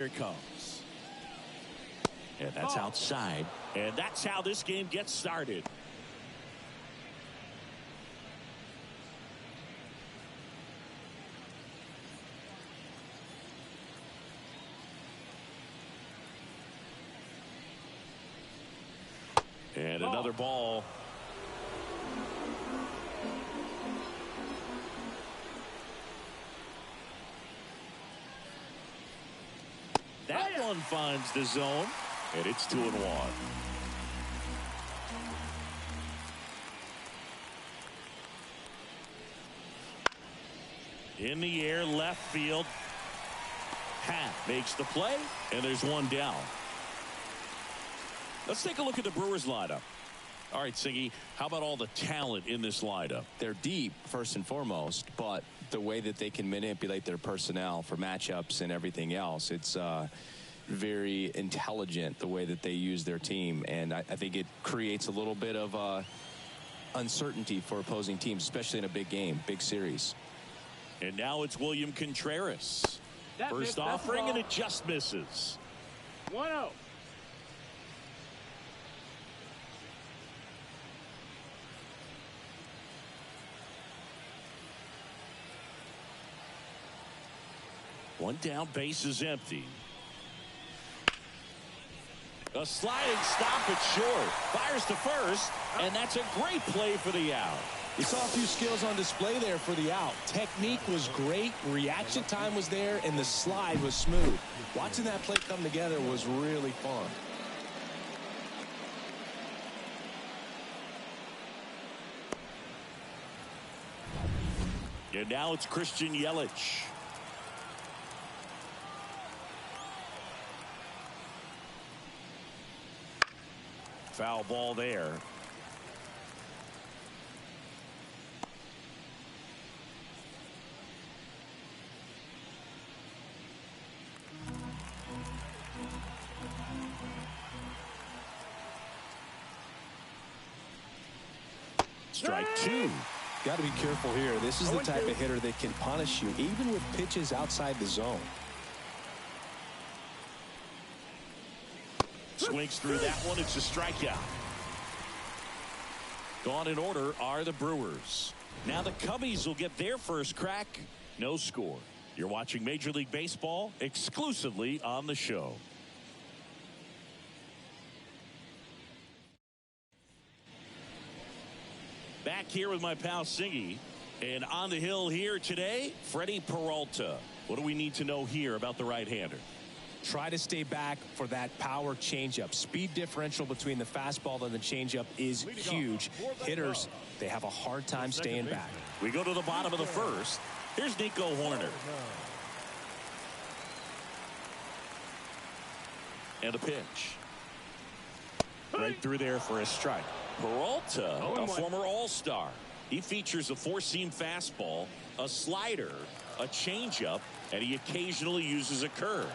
Here it comes. And that's outside. And that's how this game gets started. And another ball. That one finds the zone, and it's 2-1. In the air, left field. Pat makes the play, and there's one down. Let's take a look at the Brewers lineup. All right, Siggy, how about all the talent in this lineup? They're deep, first and foremost, but the way that they can manipulate their personnel for matchups and everything else, it's very intelligent the way that they use their team, and I think it creates a little bit of uncertainty for opposing teams, especially in a big game, big series. And now it's William Contreras. First offering, and it just misses. 1-0. One down, base is empty. A sliding stop at short. Fires to first, and that's a great play for the out. We saw a few skills on display there for the out. Technique was great, reaction time was there, and the slide was smooth. Watching that play come together was really fun. And now it's Christian Yelich. Foul ball there. Strike two. Got to be careful here. This is the type of hitter that can punish you, even with pitches outside the zone. Swings through that one. It's a strikeout. Gone in order are the Brewers. Now the Cubbies will get their first crack. No score. You're watching Major League Baseball exclusively on the show. Back here with my pal Siggy. And on the hill here today, Freddie Peralta. What do we need to know here about the right-hander? Try to stay back for that power changeup. Speed differential between the fastball and the changeup is huge. Hitters, they have a hard time staying back. We go to the bottom of the first. Here's Nico Hoerner. And a pitch. Right through there for a strike. Peralta, a former All-Star. He features a four-seam fastball, a slider, a changeup, and he occasionally uses a curve.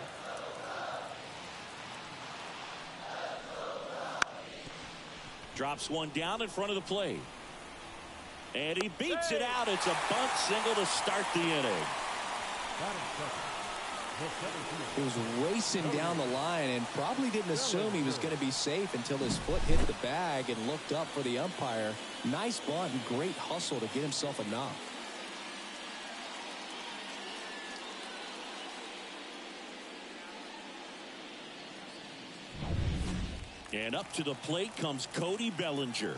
Drops one down in front of the plate. And he beats it out. It's a bunt single to start the inning. He was racing down the line and probably didn't assume he was going to be safe until his foot hit the bag and looked up for the umpire. Nice bunt and great hustle to get himself a knock. And up to the plate comes Cody Bellinger.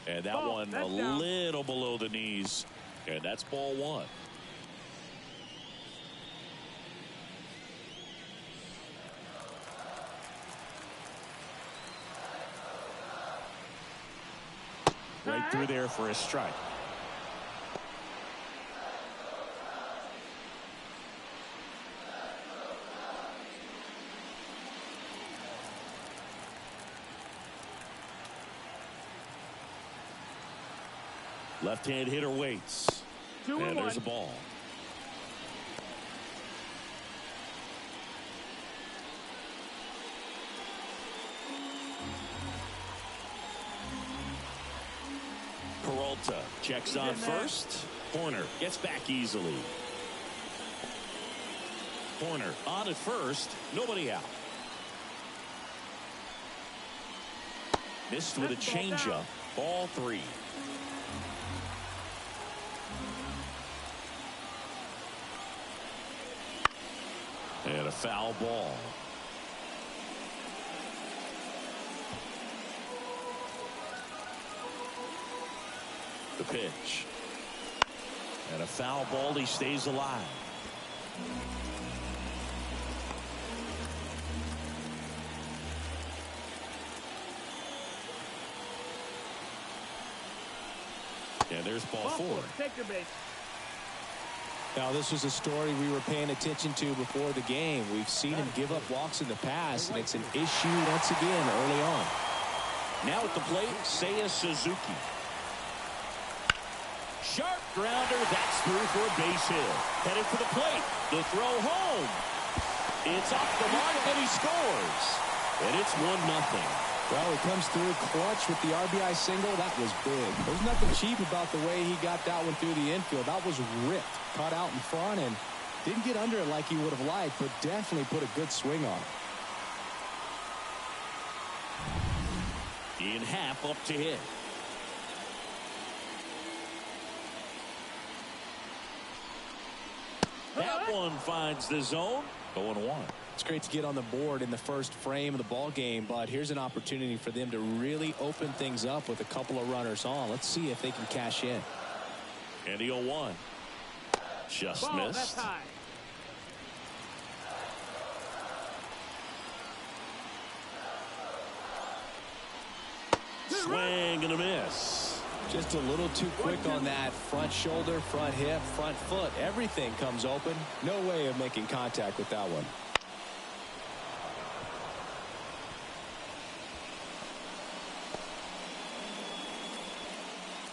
And that one a little below the knees. And that's ball one. Right through there for a strike. Left-hand hitter waits. And there's a ball. Peralta checks on first. Horner gets back easily. Horner on at first. Nobody out. Missed with a changeup. Ball 3. And a foul ball. The pitch. And a foul ball. He stays alive. And there's ball 4. Take your base. Now, this was a story we were paying attention to before the game. We've seen him give up walks in the past, and it's an issue once again early on. Now at the plate, Seiya Suzuki. Sharp grounder. That's through for a base hit. Headed for the plate. The throw home. It's off the mark, and he scores. And it's 1-0. Well, he comes through clutch with the RBI single. That was big. There's nothing cheap about the way he got that one through the infield. That was ripped. Caught out in front and didn't get under it like he would have liked, but definitely put a good swing on it. In half up to hit. That one finds the zone. 0-1. It's great to get on the board in the first frame of the ball game, but here's an opportunity for them to really open things up with a couple of runners on. Let's see if they can cash in. And the 0-1. Just Ball, missed. that's high. Swing and a miss. Just a little too quick on that front shoulder, front hip, front foot. Everything comes open. No way of making contact with that one.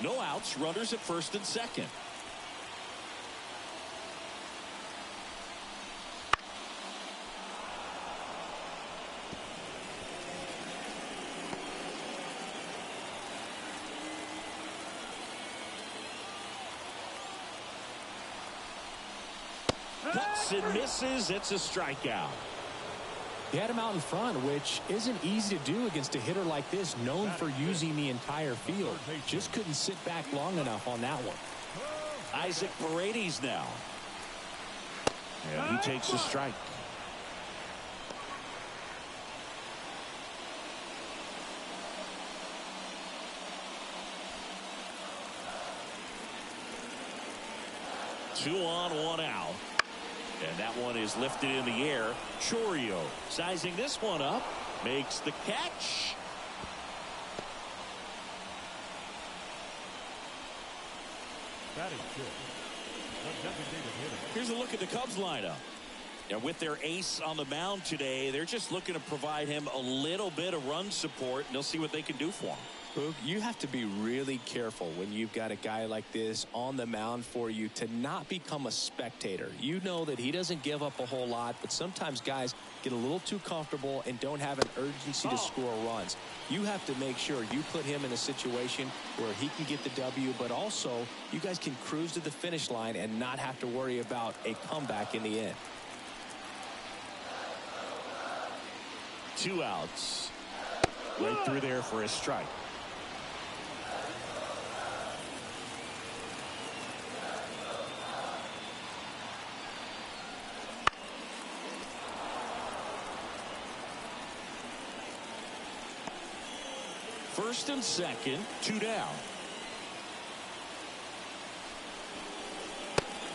No outs. Runners at first and second. Cuts and misses. It's a strikeout. He had him out in front, which isn't easy to do against a hitter like this, known for using the entire field. Just couldn't sit back long enough on that one. Isaac Paredes now. And he takes a strike. Two on, one out. And that one is lifted in the air. Chorio sizing this one up. Makes the catch. That is good. Here's a look at the Cubs lineup. And with their ace on the mound today, they're just looking to provide him a little bit of run support, and they'll see what they can do for him. Boog, you have to be really careful when you've got a guy like this on the mound for you to not become a spectator. You know that he doesn't give up a whole lot, but sometimes guys get a little too comfortable and don't have an urgency to score runs. You have to make sure you put him in a situation where he can get the W, but also you guys can cruise to the finish line and not have to worry about a comeback in the end. 2 outs. Right through there for a strike. First and second, 2 down.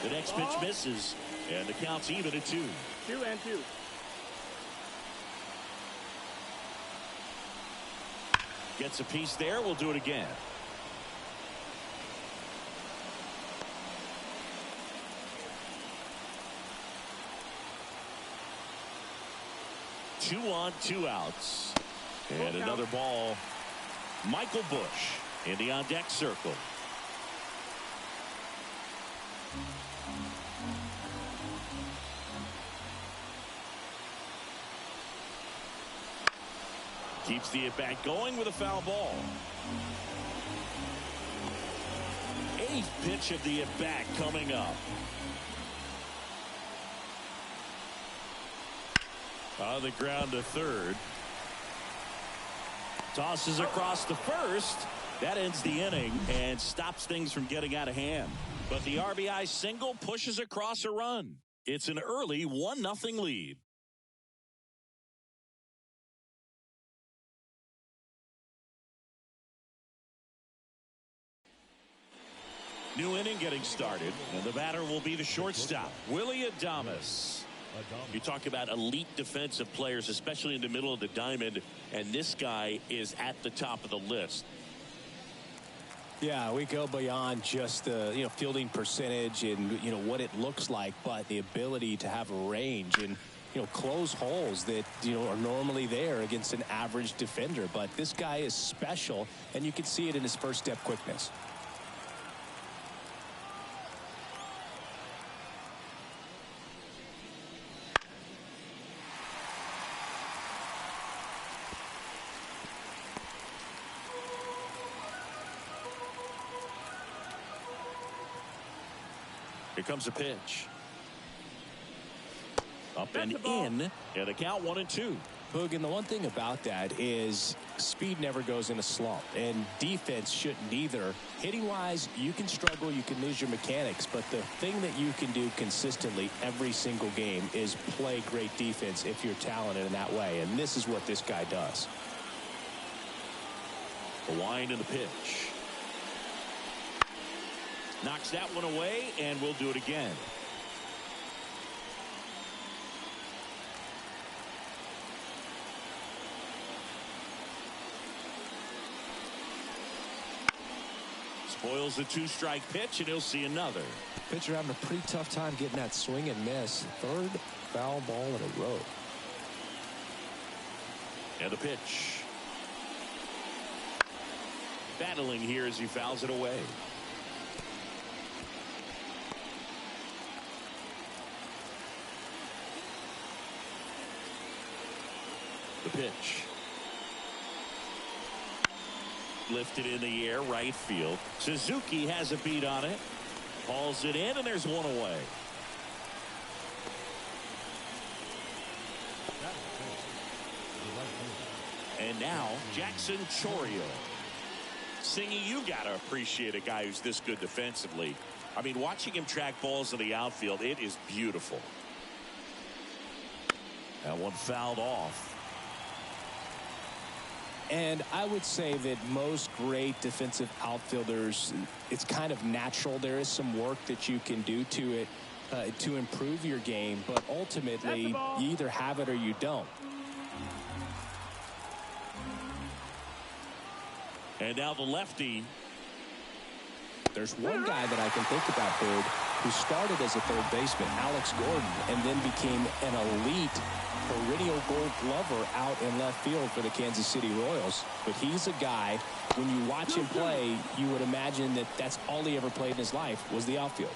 The next pitch misses, and the count's even at 2. 2-2. Gets a piece there. We'll do it again. Two on, 2 outs. And another ball. Michael Busch in the on-deck circle. Keeps the at-bat going with a foul ball. 9th pitch of the at-bat coming up. On the ground to third. Tosses across to first. That ends the inning and stops things from getting out of hand. But the RBI single pushes across a run. It's an early 1-0 lead. New inning getting started, and the batter will be the shortstop, Willie Adames. You talk about elite defensive players, especially in the middle of the diamond, and this guy is at the top of the list. Yeah, we go beyond just the fielding percentage and what it looks like, but the ability to have a range and close holes that are normally there against an average defender. But this guy is special, and you can see it in his first step quickness. Here comes a pitch. Up and in, and a count 1-2. Boog, and the one thing about that is speed never goes in a slump, and defense shouldn't either. Hitting-wise, you can struggle, you can lose your mechanics, but the thing that you can do consistently every single game is play great defense if you're talented in that way, and this is what this guy does. The wind and the pitch. Knocks that one away, and we'll do it again. Spoils the 2-strike pitch, and he'll see another. Pitcher having a pretty tough time getting that swing and miss. Third foul ball in a row. And the pitch. Battling here as he fouls it away. The pitch. Lifted in the air, right field. Suzuki has a beat on it. Hauls it in, and there's one away. And now, Jackson Chourio. Singy, you got to appreciate a guy who's this good defensively. I mean, watching him track balls in the outfield, it is beautiful. That one fouled off. And I would say that most great defensive outfielders, it's kind of natural. There is some work that you can do to it to improve your game, but ultimately you either have it or you don't. And now the lefty. There's one guy that I can think about, Bird, who started as a third baseman, Alex Gordon, and then became an elite perennial Gold Glover out in left field for the Kansas City Royals. But he's a guy, when you watch him play, you would imagine that that's all he ever played in his life was the outfield.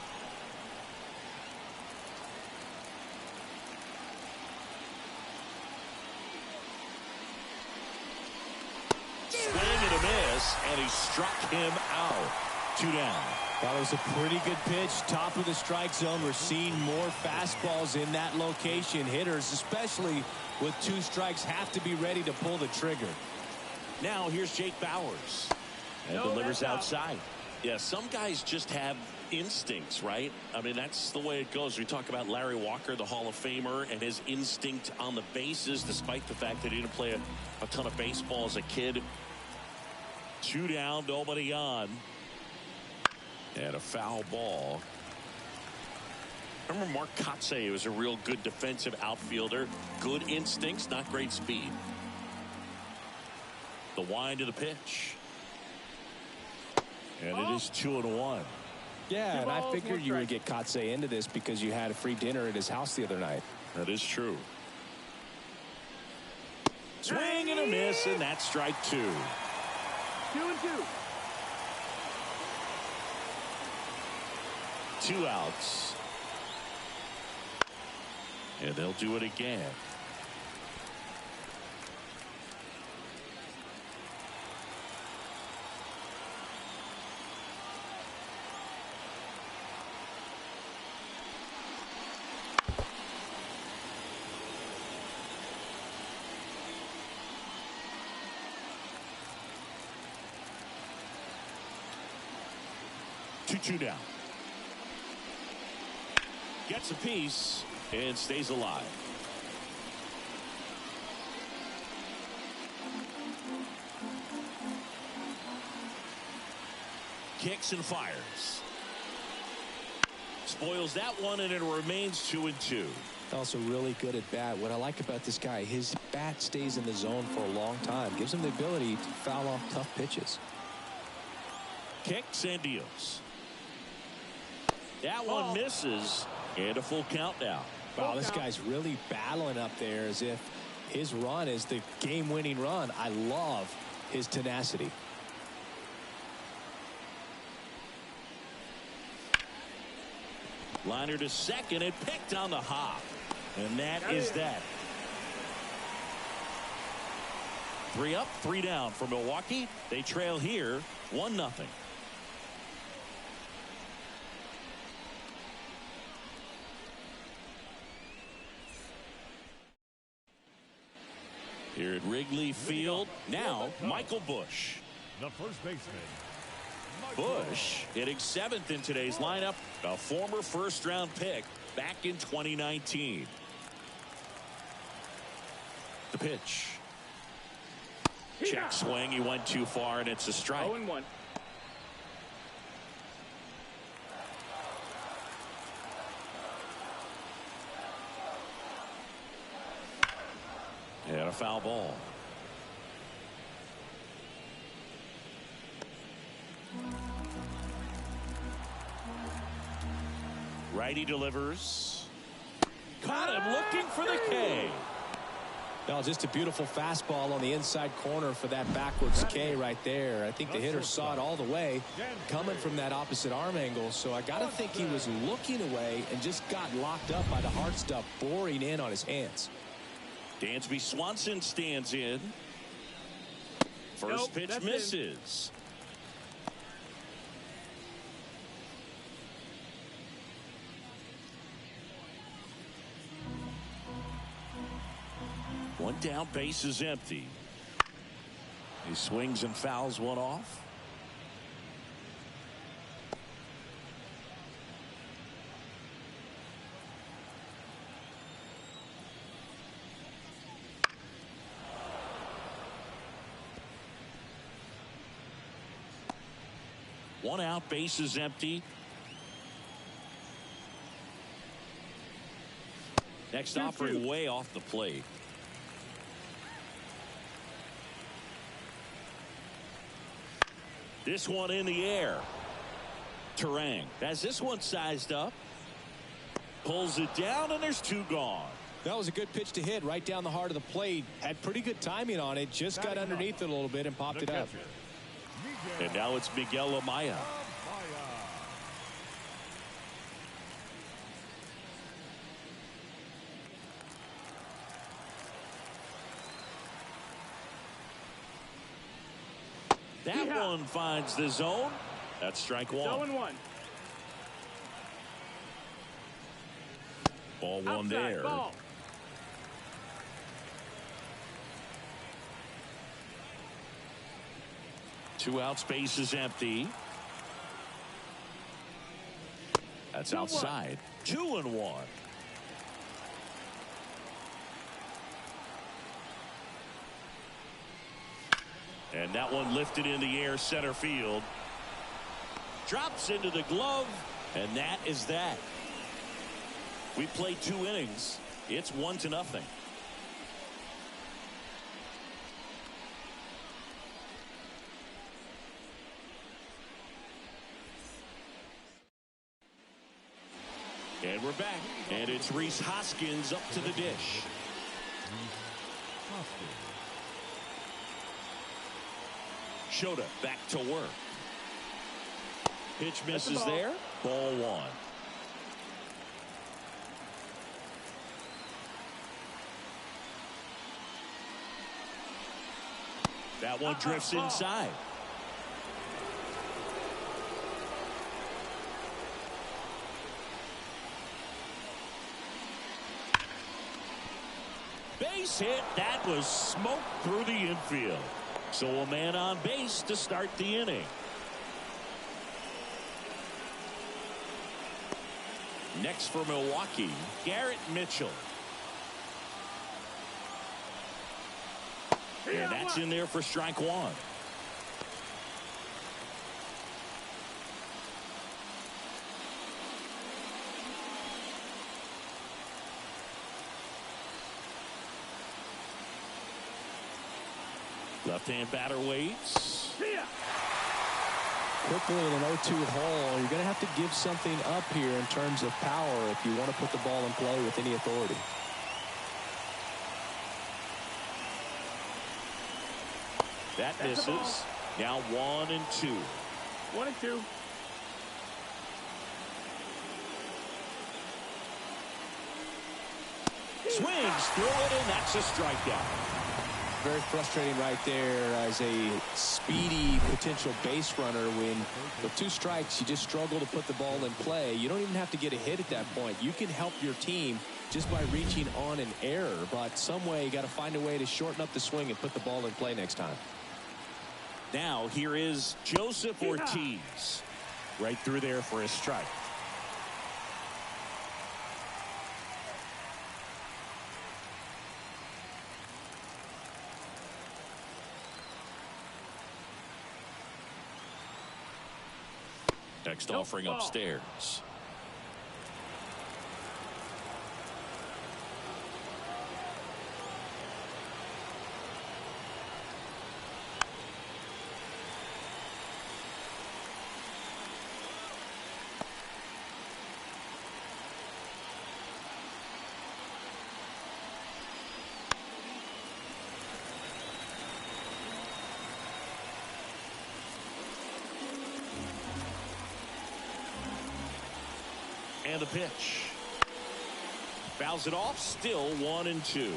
Swing and a miss, and he struck him out. 2 down. That was a pretty good pitch. Top of the strike zone. We're seeing more fastballs in that location. Hitters, especially with 2 strikes, have to be ready to pull the trigger. Now here's Jake Bauers. And delivers outside. Yeah, some guys just have instincts, right? I mean, that's the way it goes. We talk about Larry Walker, the Hall of Famer, and his instinct on the bases, despite the fact that he didn't play a ton of baseball as a kid. 2 down, nobody on. And a foul ball. I remember Mark Kotsay was a real good defensive outfielder. Good instincts, not great speed. The wind of the pitch. And it is 2-1. Yeah, and I figured you would get Kotsay into this because you had a free dinner at his house the other night. That is true. Swing and a miss, and that's strike 2. 2-2. 2 outs. And they'll do it again. 2-2 now. Gets a piece and stays alive. Kicks and fires. Spoils that one, and it remains 2-2. Also really good at bat. What I like about this guy, his bat stays in the zone for a long time. Gives him the ability to foul off tough pitches. Kicks and deals. That one misses, and a full count now. Wow, this guy's really battling up there as if his run is the game-winning run. I love his tenacity. Liner to second and picked on the hop. And that is that. 3 up, 3 down for Milwaukee. They trail here 1-0. Here at Wrigley Field, now Michael Busch. The first baseman. Busch hitting 7th in today's lineup, a former first-round pick back in 2019. The pitch. Check swing. He went too far, and it's a strike. 0-1. And a foul ball. Righty delivers. Caught him looking for the K. No, just a beautiful fastball on the inside corner for that backwards K right there. I think the hitter saw it all the way coming from that opposite arm angle. So I got to think he was looking away and just got locked up by the hard stuff boring in on his hands. Dansby Swanson stands in. First pitch misses. One down, base is empty. He swings and fouls one off. One out, base is empty. Next offering way off the plate. This one in the air. Terang has this one sized up. Pulls it down, and there's 2 gone. That was a good pitch to hit right down the heart of the plate. Had pretty good timing on it. Just got underneath it a little bit and popped it up. And now it's Miguel Amaya. That one finds the zone. That's strike 1. 0-1. Ball 1 Outside, there. ball. Two outs, base is empty. That's outside. 2-1. And that one lifted in the air, center field. Drops into the glove, and that is that. We played 2 innings. It's 1-0. And we're back. And it's Rhys Hoskins up to the dish. Shota back to work. Pitch misses there. Ball 1. That one drifts inside. Base hit. That was smoked through the infield. So a man on base to start the inning. Next for Milwaukee, Garrett Mitchell. And that's in there for strike one. Left-hand batter waits. Quickly in an 0-2 hole, you're going to have to give something up here in terms of power if you want to put the ball in play with any authority. That misses. Now 1-2. 1-2. Swings through it, and that's a strikeout. Very frustrating right there as a speedy potential base runner when with 2 strikes you just struggle to put the ball in play. You don't even have to get a hit at that point. You can help your team just by reaching on an error, but some way you got to find a way to shorten up the swing and put the ball in play next time. Now here is Joseph Ortiz. Right through there for a strike. Next offering upstairs. And the pitch. Fouls it off. Still 1-2.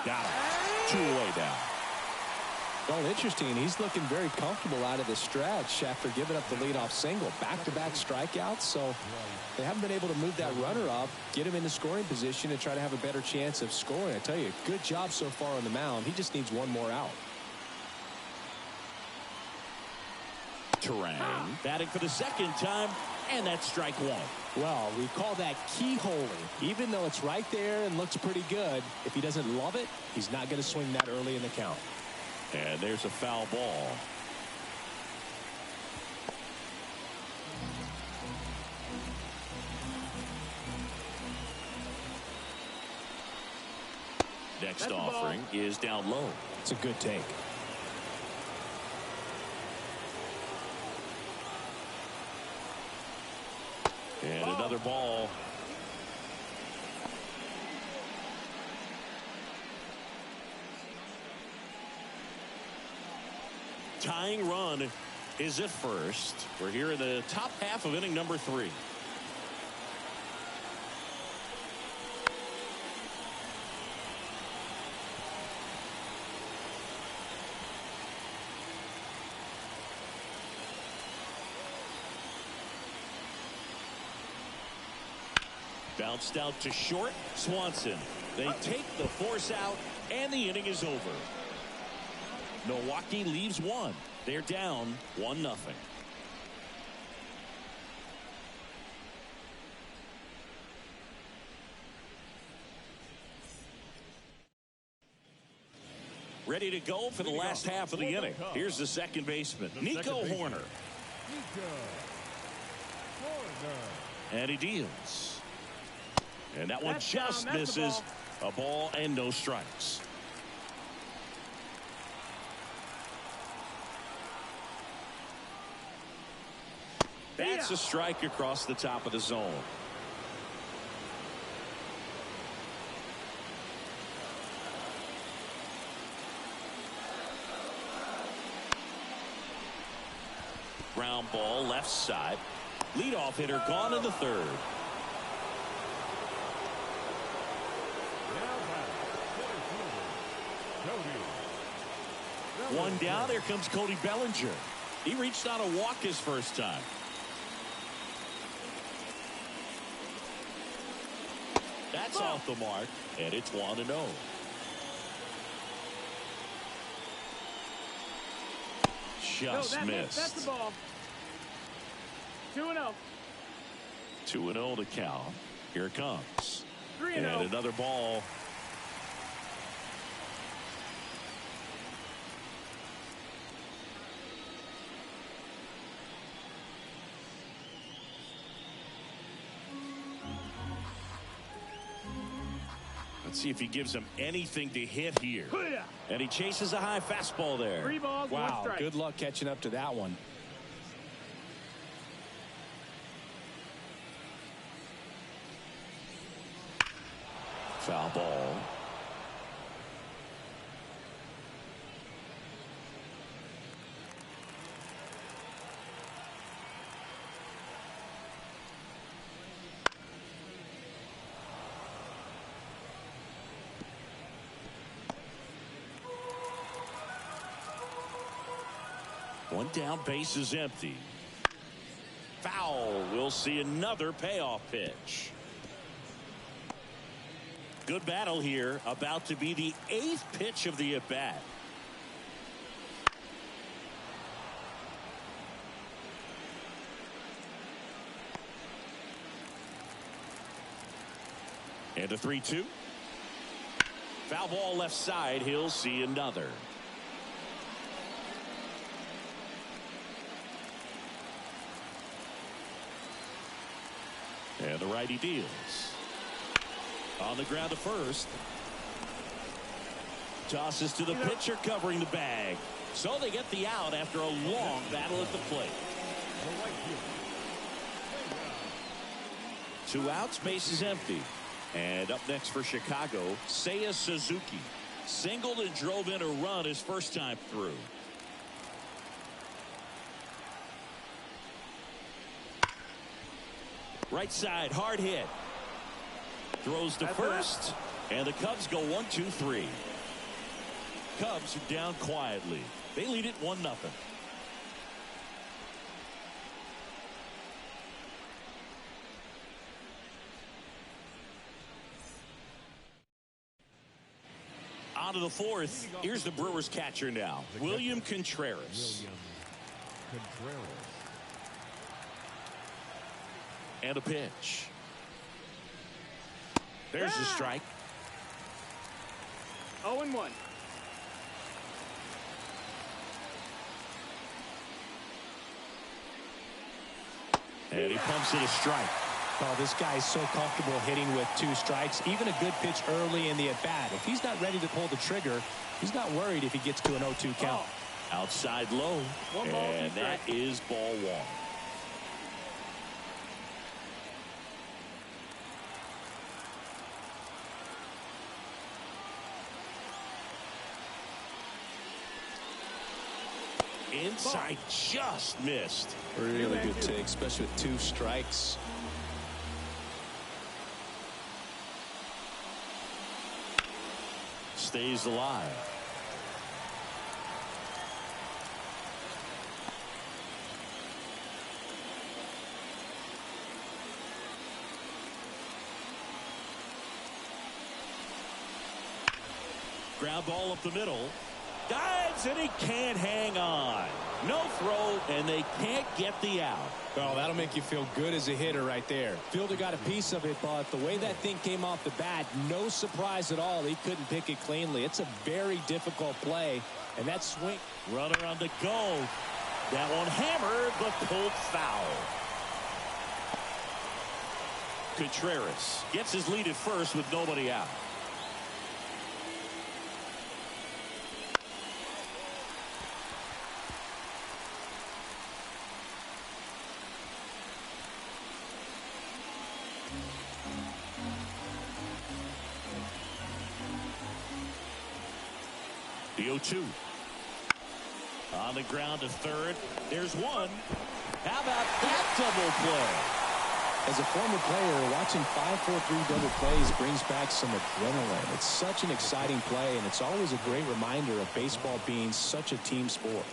Got him. 2 away down. Well, interesting. He's looking very comfortable out of the stretch after giving up the leadoff single. Back-to-back strikeouts, so they haven't been able to move that runner up, get him in the scoring position, and try to have a better chance of scoring. I tell you, good job so far on the mound. He just needs one more out. Terang batting for the second time, and that's strike one. Well, we call that keyholing. Even though it's right there and looks pretty good, if he doesn't love it, he's not going to swing that early in the count. And there's a foul ball. Next offering is down low. It's a good take. And another ball. Tying run is at first. We're here in the top half of inning number 3. Bounced out to short. Swanson. They take the force out, and the inning is over. Milwaukee leaves 1. They're down 1-0. Ready to go for the last half of the inning. Here's the second baseman, Nico Horner. And he deals. And that one just misses. A ball and no strikes. That's a strike across the top of the zone. Ground ball left side. Leadoff hitter gone in the 3rd. One down. There comes Cody Bellinger. He reached on a walk his first time. That's off the mark, and it's 1-0. just missed. That's the ball. 2-0. 2-0 to count. Here it comes. 3-0. And another ball. Let's see if he gives him anything to hit here. And he chases a high fastball there. 3 balls, 1 Wow, strike. good luck catching up to that one. Foul ball. One down, base is empty. Foul. We'll see another payoff pitch. Good battle here. About to be the 8th pitch of the at-bat. And a 3-2. Foul ball left side. He'll see another. And the righty deals. On the ground to first. Tosses to the pitcher covering the bag. So they get the out after a long battle at the plate. 2 outs, base is empty. And up next for Chicago, Seiya Suzuki. Singled and drove in a run his first time through. Right side, hard hit. Throws to first, and the Cubs go 1-2-3. Cubs are down quietly. They lead it 1-0. On to the 4th. Here's the Brewers catcher now, William Contreras. And a pitch. There's the strike. 0-1. And he pumps it a strike. Oh, this guy is so comfortable hitting with 2 strikes. Even a good pitch early in the at-bat. If he's not ready to pull the trigger, he's not worried if he gets to an 0-2 count. Outside low. And that is ball 1. Inside, just missed. Really good take, especially with 2 strikes. Stays alive. Ground ball up the middle. Dives, and he can't hang on. No throw, and they can't get the out. Well, that'll make you feel good as a hitter right there. Fielder got a piece of it, but the way that thing came off the bat, no surprise at all. He couldn't pick it cleanly. It's a very difficult play, and that swing. Runner on the go. That one hammered, but pulled foul. Contreras gets his lead at first with nobody out. The 0-2. On the ground to third. There's one. How about that double play? As a former player, watching 5-4-3 double plays brings back some adrenaline. It's such an exciting play, and it's always a great reminder of baseball being such a team sport.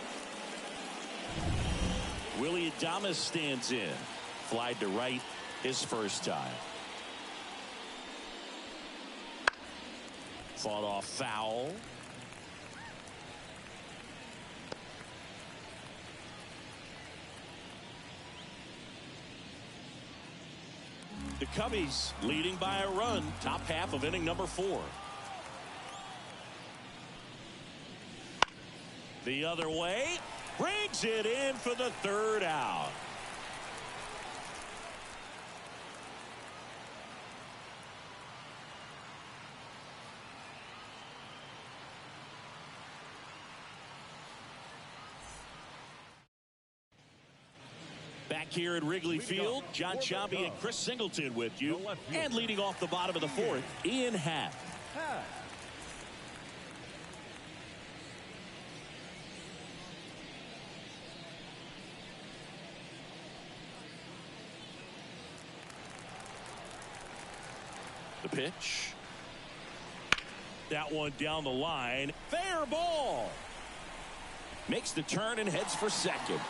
Willie Adames stands in. Flied to right his first time. Fought off foul. The Cubbies leading by a run, top half of inning number 4. The other way, brings it in for the 3rd out. Back here at Wrigley Field, John Sciambi and Chris Singleton with you. And leading off the bottom of the 4th, Ian Happ. The pitch. That one down the line. Fair ball. Makes the turn and heads for second.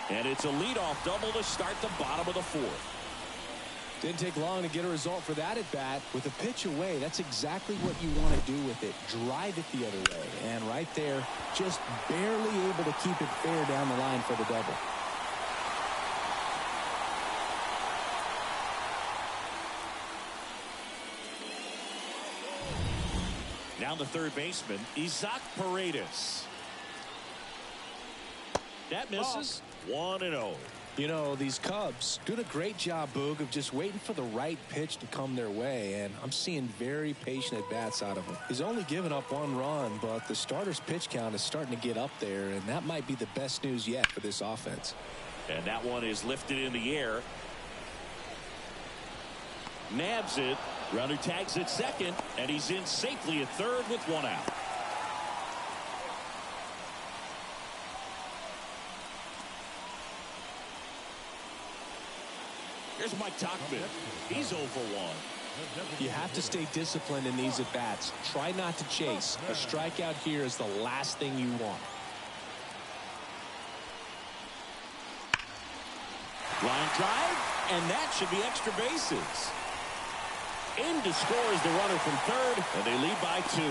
And it's a leadoff double to start the bottom of the 4th. Didn't take long to get a result for that at bat. With a pitch away, that's exactly what you want to do with it. Drive it the other way. And right there, just barely able to keep it fair down the line for the double. Now the third baseman, Isaac Paredes. That misses. 1-0. You know, these Cubs doing a great job, Boog, of just waiting for the right pitch to come their way, and I'm seeing very patient at-bats out of him. He's only given up 1 run, but the starter's pitch count is starting to get up there, and that might be the best news yet for this offense. And that one is lifted in the air. Nabs it. Runner tags at second, and he's in safely at third with 1 out. Here's Mike Tauchman. He's 0 for 1. You have to stay disciplined in these at-bats. Try not to chase. A strikeout here is the last thing you want. Line drive, and that should be extra bases. In to score is the runner from third, and they lead by 2.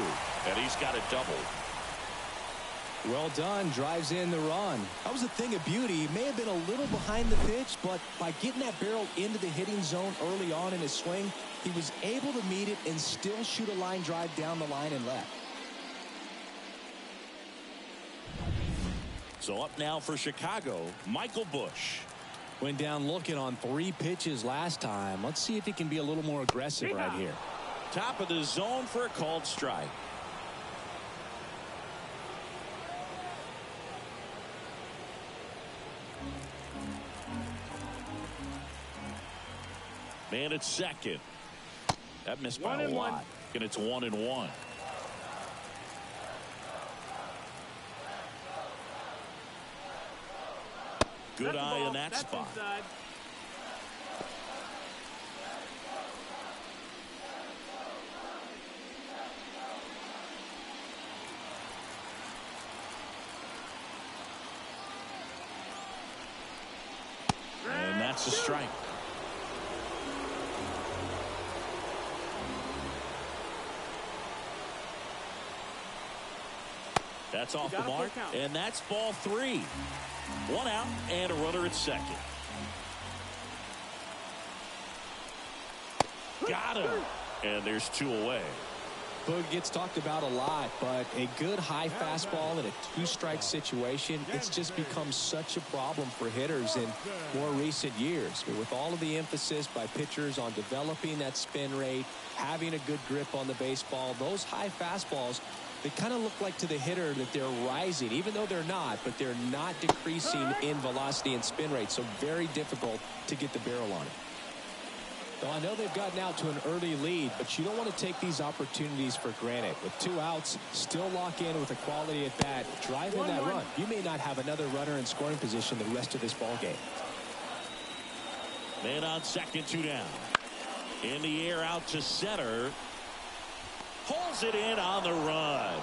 And he's got a double. Well done. Drives in the run. That was a thing of beauty. He may have been a little behind the pitch, but by getting that barrel into the hitting zone early on in his swing, he was able to meet it and still shoot a line drive down the line and left. So up now for Chicago, Michael Busch. Went down looking on 3 pitches last time. Let's see if he can be a little more aggressive right here. Top of the zone for a called strike. Man at second. That missed by a lot. And it's 1-1. Good eye in that spot. Inside. And that's a strike. That's off the mark, and that's ball 3. 1 out and a runner at second. Got him. And there's 2 away. Boog gets talked about a lot, but a good high fastball in a 2-strike situation, it's just become such a problem for hitters in more recent years. But with all of the emphasis by pitchers on developing that spin rate, having a good grip on the baseball, those high fastballs, they kind of look like to the hitter that they're rising, even though they're not, but they're not decreasing in velocity and spin rate, so very difficult to get the barrel on it. Well, I know they've gotten out to an early lead, but you don't want to take these opportunities for granted. With 2 outs, still lock in with a quality at bat, drive in that run. You may not have another runner in scoring position the rest of this ball game. Man on second, 2 down. In the air out to center. Pulls it in on the run.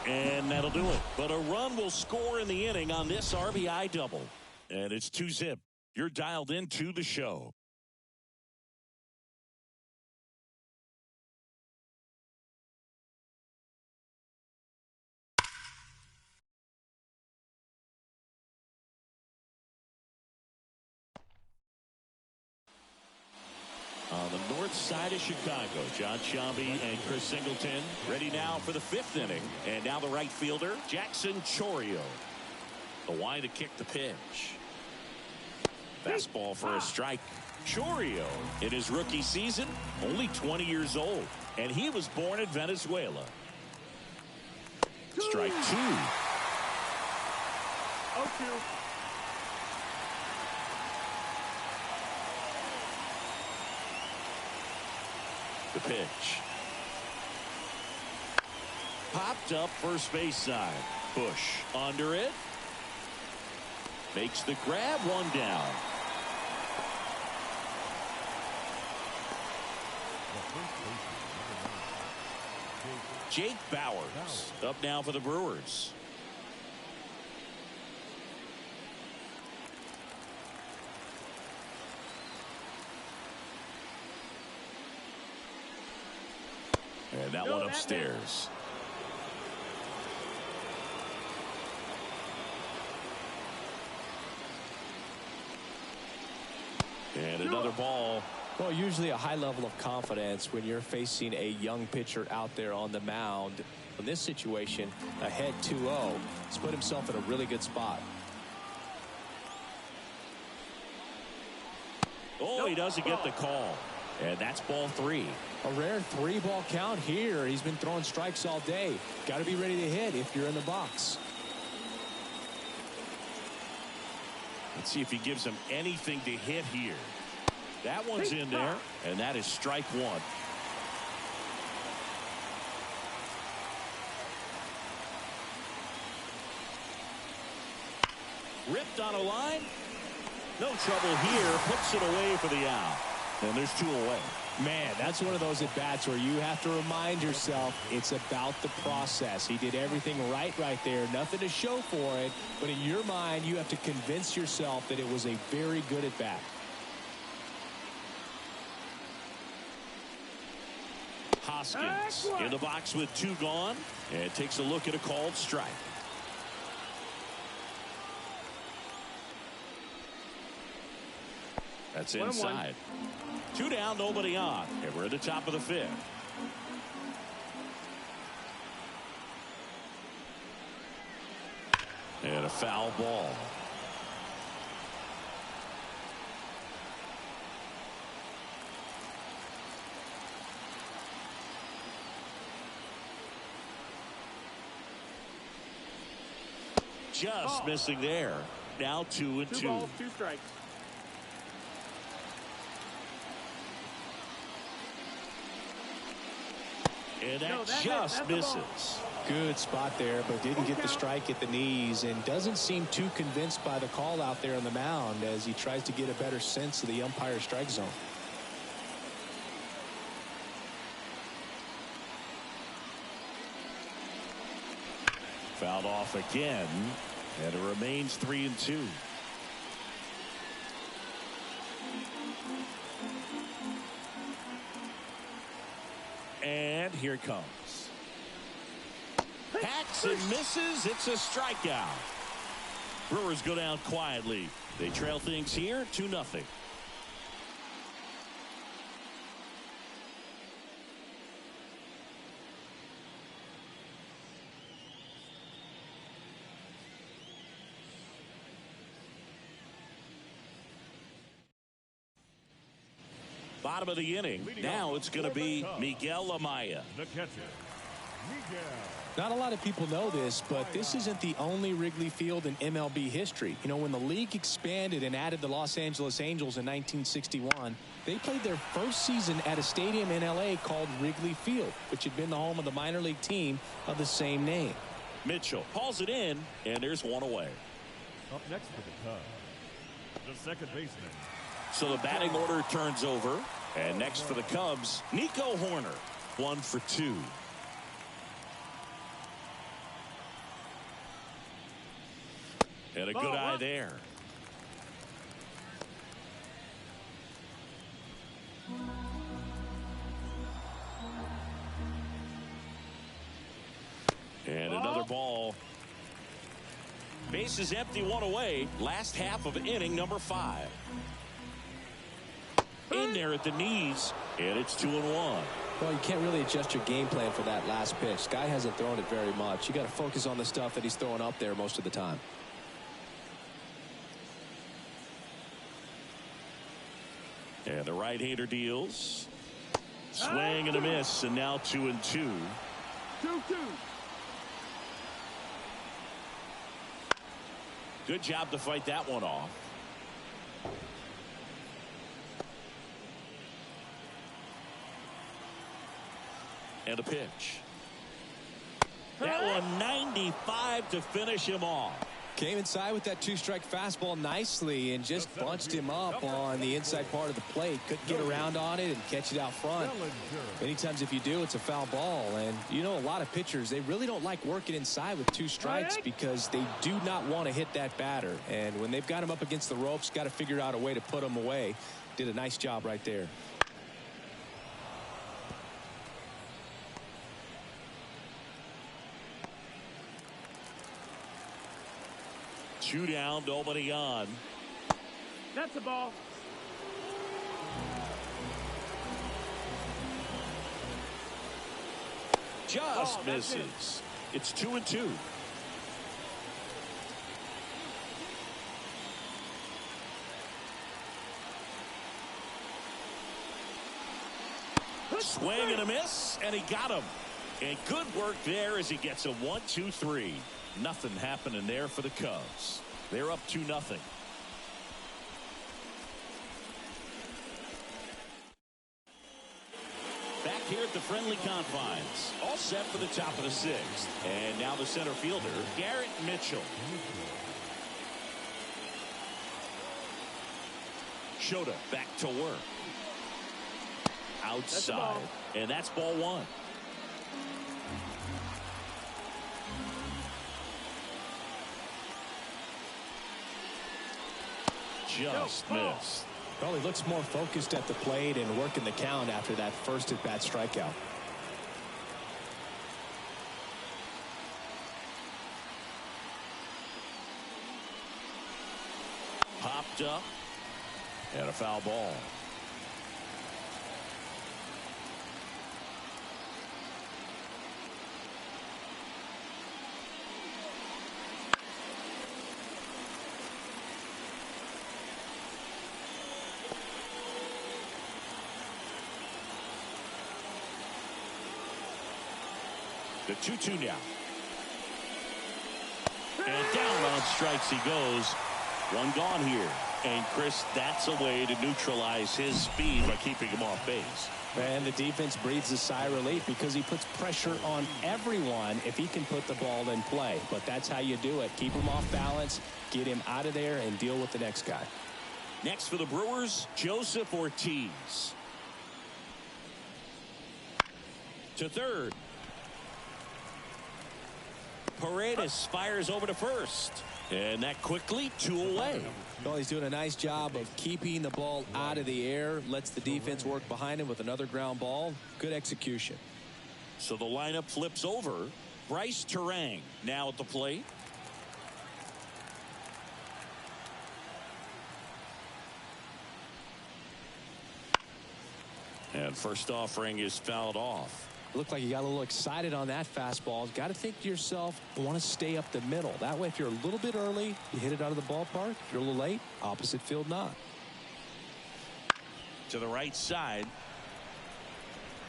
And that'll do it. But a run will score in the inning on this RBI double. And it's 2-zip. You're dialed into the show. side of Chicago. John Shambi and Chris Singleton ready now for the 5th inning. And now the right fielder, Jackson Chourio. The line to kick the pitch. Fastball for a strike. Chourio, in his rookie season, only 20 years old. And he was born in Venezuela. Strike 2. 0-2. The pitch. Popped up first base side. Bush under it. Makes the grab, one down. Jake Bowers up now for the Brewers. And that one upstairs. And another ball. Well, usually a high level of confidence when you're facing a young pitcher out there on the mound. In this situation, ahead 2-0, he's put himself in a really good spot. Oh, he doesn't get the call. And that's ball 3. A rare 3-ball count here. He's been throwing strikes all day. Got to be ready to hit if you're in the box. Let's see if he gives him anything to hit here. That one's in there, and that is strike 1. Ripped on a line. No trouble here. Puts it away for the out. And there's 2 away. Man, that's one of those at-bats where you have to remind yourself it's about the process. He did everything right there. Nothing to show for it. But in your mind, you have to convince yourself that it was a very good at-bat. Hoskins in the box with 2 gone. And takes a look at a called strike. That's inside. 2 down, nobody on. And we're at the top of the 5th. And a foul ball. Just missing there. Now 2-2. 2 balls, 2 strikes. And that just misses. Good spot there, but didn't get the strike at the knees and doesn't seem too convinced by the call out there on the mound as he tries to get a better sense of the umpire's strike zone. Fouled off again, and it remains 3-2. And here it comes. Hacks and misses. It's a strikeout. Brewers go down quietly. They trail things here 2-0. Bottom of the inning. Now it's going to be Miguel Amaya. The catcher, Miguel. Not a lot of people know this, but this isn't the only Wrigley Field in MLB history. You know, when the league expanded and added the Los Angeles Angels in 1961, they played their first season at a stadium in L.A. called Wrigley Field, which had been the home of the minor league team of the same name. Mitchell hauls it in, and there's 1 away. Up next for the Cubs, the second baseman. So the batting order turns over. And next for the Cubs, Nico Horner. 1 for 2. And a good eye there. And another ball. Base is empty, 1 away. Last half of inning number 5. In there at the knees. And it's 2-1. Well, you can't really adjust your game plan for that last pitch. Guy hasn't thrown it very much. You got to focus on the stuff that he's throwing up there most of the time. And the right-hander deals. Swing and a miss, and now 2-2. 2-2. Good job to fight that one off. And a pitch. That one 95 to finish him off. Came inside with that two-strike fastball nicely and just bunched him up on the inside part of the plate. Couldn't get around on it and catch it out front. Many times if you do, it's a foul ball. And you know, a lot of pitchers, they really don't like working inside with two strikes because they do not want to hit that batter. And when they've got him up against the ropes, got to figure out a way to put him away. Did a nice job right there. Two down, nobody on. That's a ball. Just misses. It's 2-2. Swing and a miss, and he got him. And good work there as he gets a 1-2-3. Nothing happening there for the Cubs. They're up 2-0. Back here at the friendly confines. All set for the top of the sixth. And now the center fielder, Garrett Mitchell. Shota back to work. Outside. And that's ball one. Just missed. Well, he looks more focused at the plate and working the count after that first at-bat strikeout. Popped up. And a foul ball. The 2-2 now. And down on strikes he goes. One gone here. And Chris, that's a way to neutralize his speed by keeping him off base. And the defense breathes a sigh of relief because he puts pressure on everyone if he can put the ball in play. But that's how you do it. Keep him off balance, get him out of there, and deal with the next guy. Next for the Brewers, Joseph Ortiz. To third. Paredes fires over to first. And that quickly, 2 away. Well, he's doing a nice job of keeping the ball out of the air. Lets the defense work behind him with another ground ball. Good execution. So the lineup flips over. Bryce Terang now at the plate. And first offering is fouled off. Looked like you got a little excited on that fastball. Got to think to yourself, I want to stay up the middle. That way, if you're a little bit early, you hit it out of the ballpark. If you're a little late, opposite field not. To the right side.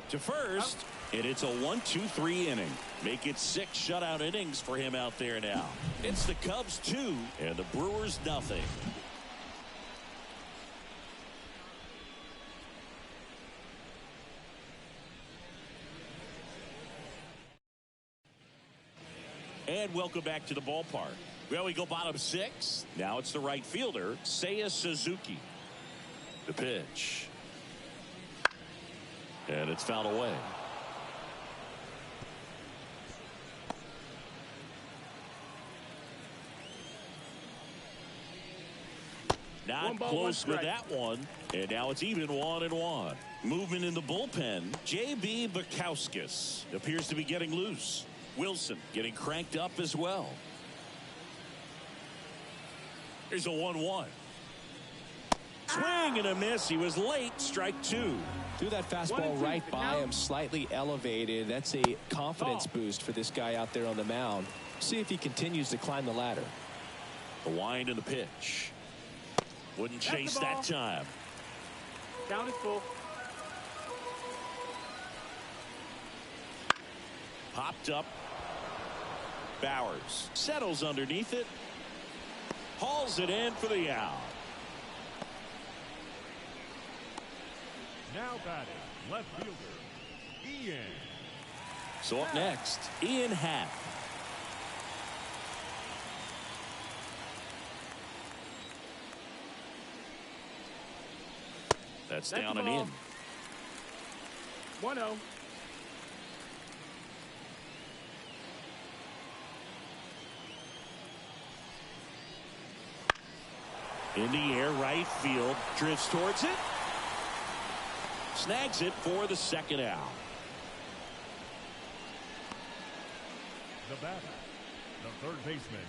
To first. And it's a 1-2-3 inning. Make it 6 shutout innings for him out there now. It's the Cubs 2 and the Brewers nothing. And welcome back to the ballpark. Well, we go bottom 6. Now it's the right fielder, Seiya Suzuki. The pitch. And it's fouled away. Not close with that one. And now it's even 1-1. Movement in the bullpen. J.B. Bukowskis appears to be getting loose. Wilson getting cranked up as well. Here's a 1-1. Swing and a miss. He was late. Strike 2. Threw that fastball right by him, slightly elevated. That's a confidence boost for this guy out there on the mound. See if he continues to climb the ladder. The wind and the pitch. Wouldn't chase that time. Count is full. Popped up. Bowers settles underneath it. Hauls it in for the out. Now batting, left fielder, Ian. So up next, Ian Happ. That's down and in. 1-0. In the air, right field, drifts towards it. Snags it for the second out. The batter, the third baseman,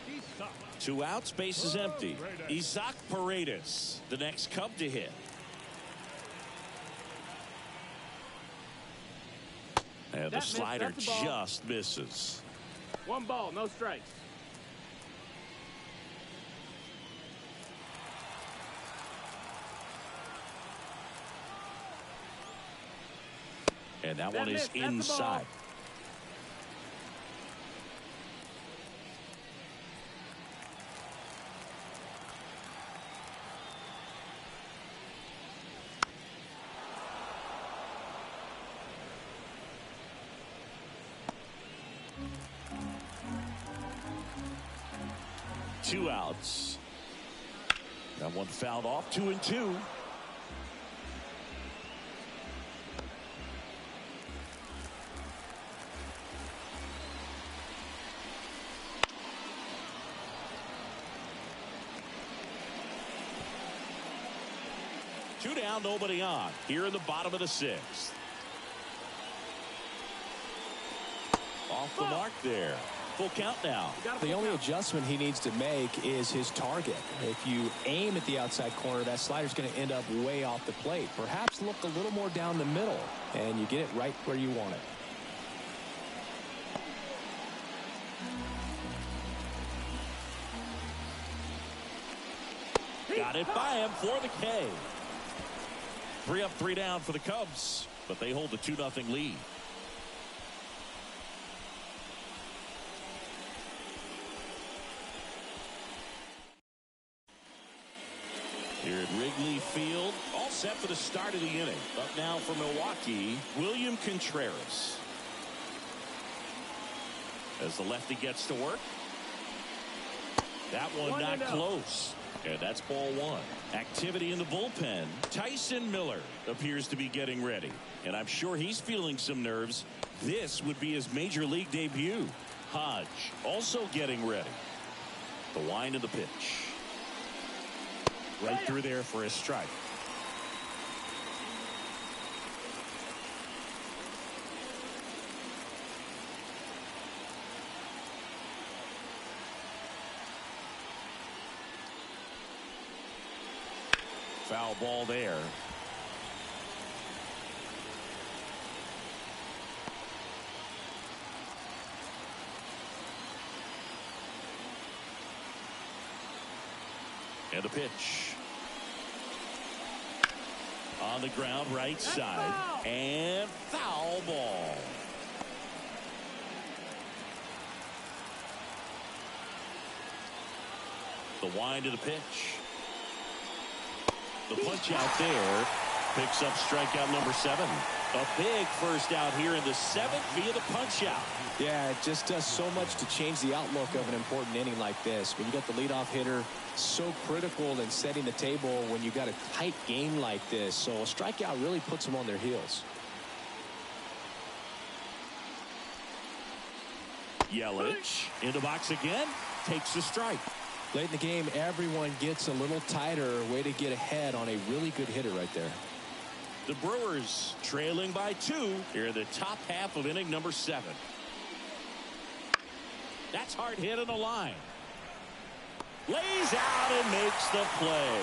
Isaac. 2 outs, base is empty. Isaac Paredes, the next Cub to hit. And the slider just misses. 1 ball, no strikes. And that one is inside. Two outs. That one fouled off. 2-2. Two down, nobody on. Here in the bottom of the 6th. Off the mark there. Full count now. The only adjustment he needs to make is his target. If you aim at the outside corner, that slider's going to end up way off the plate. Perhaps look a little more down the middle, and you get it right where you want it. Got it by him for the K. 3 up, 3 down for the Cubs, but they hold a 2-0 lead. Here at Wrigley Field, all set for the start of the inning. Up now for Milwaukee, William Contreras. As the lefty gets to work. That one not close. And that's ball 1. Activity in the bullpen. Tyson Miller appears to be getting ready. And I'm sure he's feeling some nerves. This would be his major league debut. Hodge also getting ready. The wind of the pitch. Right through there for a strike. Foul ball there. And a pitch. On the ground, right side. And foul ball. The wind of the pitch. The punch out there picks up strikeout number 7. A big first out here in the 7th via the punch out. Yeah, it just does so much to change the outlook of an important inning like this. When you got the leadoff hitter, so critical in setting the table when you got a tight game like this. So a strikeout really puts them on their heels. Yelich in the box again, takes the strike. Late in the game, everyone gets a little tighter. Way to get ahead on a really good hitter right there. The Brewers trailing by 2 here in the top half of inning number 7. That's hard hit in the line. Lays out and makes the play.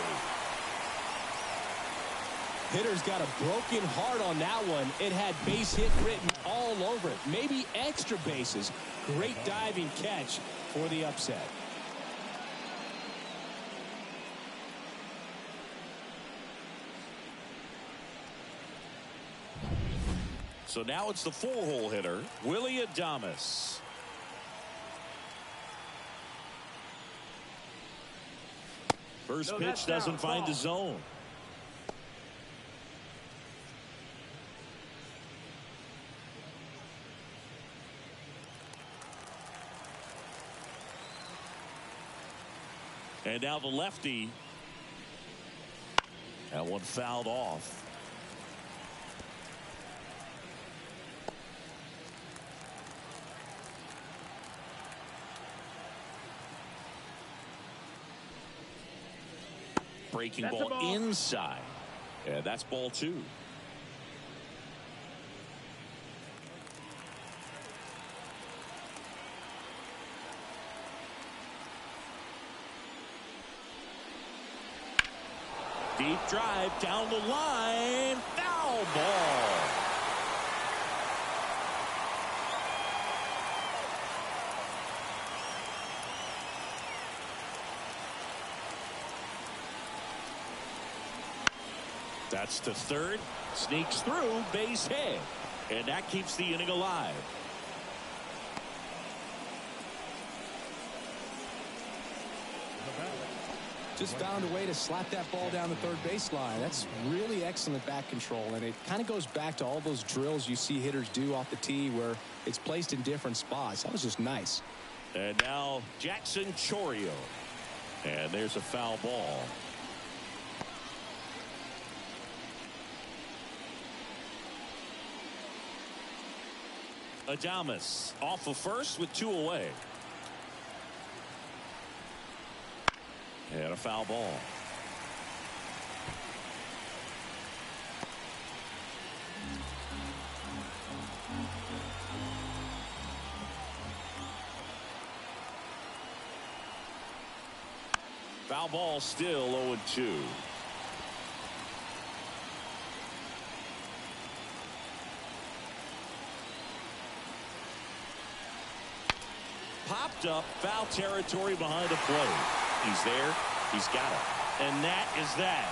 Hitter's got a broken heart on that one. It had base hit written all over it. Maybe extra bases. Great diving catch for the upset. So now it's the 4-hole hitter, Willie Adames. First pitch doesn't find the zone. And now the lefty. That one fouled off. Breaking ball inside. Yeah, that's ball 2. Deep drive down the line. Foul ball. That's to third. Sneaks through, base hit. And that keeps the inning alive. Just found a way to slap that ball down the third baseline. That's really excellent bat control, and it kind of goes back to all those drills you see hitters do off the tee where it's placed in different spots. That was just nice. And now Jackson Chourio. And there's a foul ball. Adames off of first with 2 away. And a foul ball. Foul ball, still 0-2. Popped up, foul territory behind the plate. He's there. He's got it. And that is that.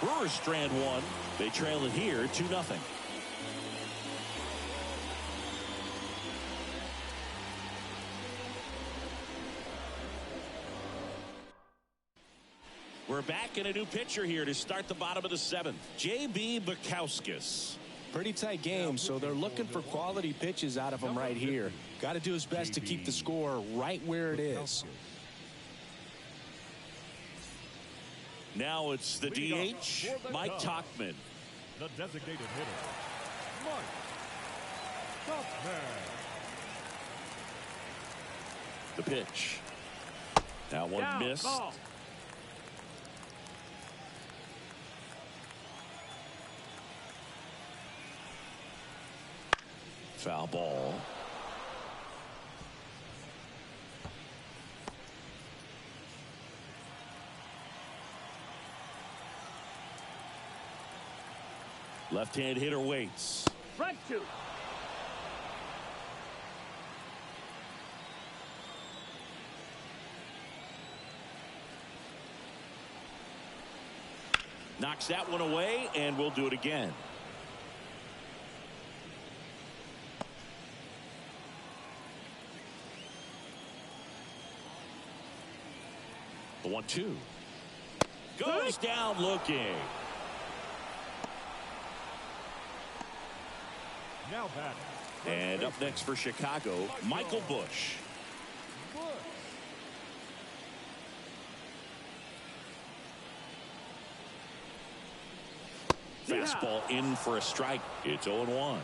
Brewers strand 1. They trail it here 2-0. We're back in a new pitcher here to start the bottom of the 7th. J.B. Bukowskis. Pretty tight game, so they're looking for quality pitches out of him right here. Got to do his best to keep the score right where it is. Now it's the DH, Mike Tauchman. The designated hitter, Mike Tauchman. The pitch. That one missed. Ball. Foul ball. Left-hand hitter waits. Strike 2. Knocks that one away, and we'll do it again. The 1-2. Goes down looking. Now batting. And up next for Chicago, Michael Busch. Fastball in for a strike. It's 0-1.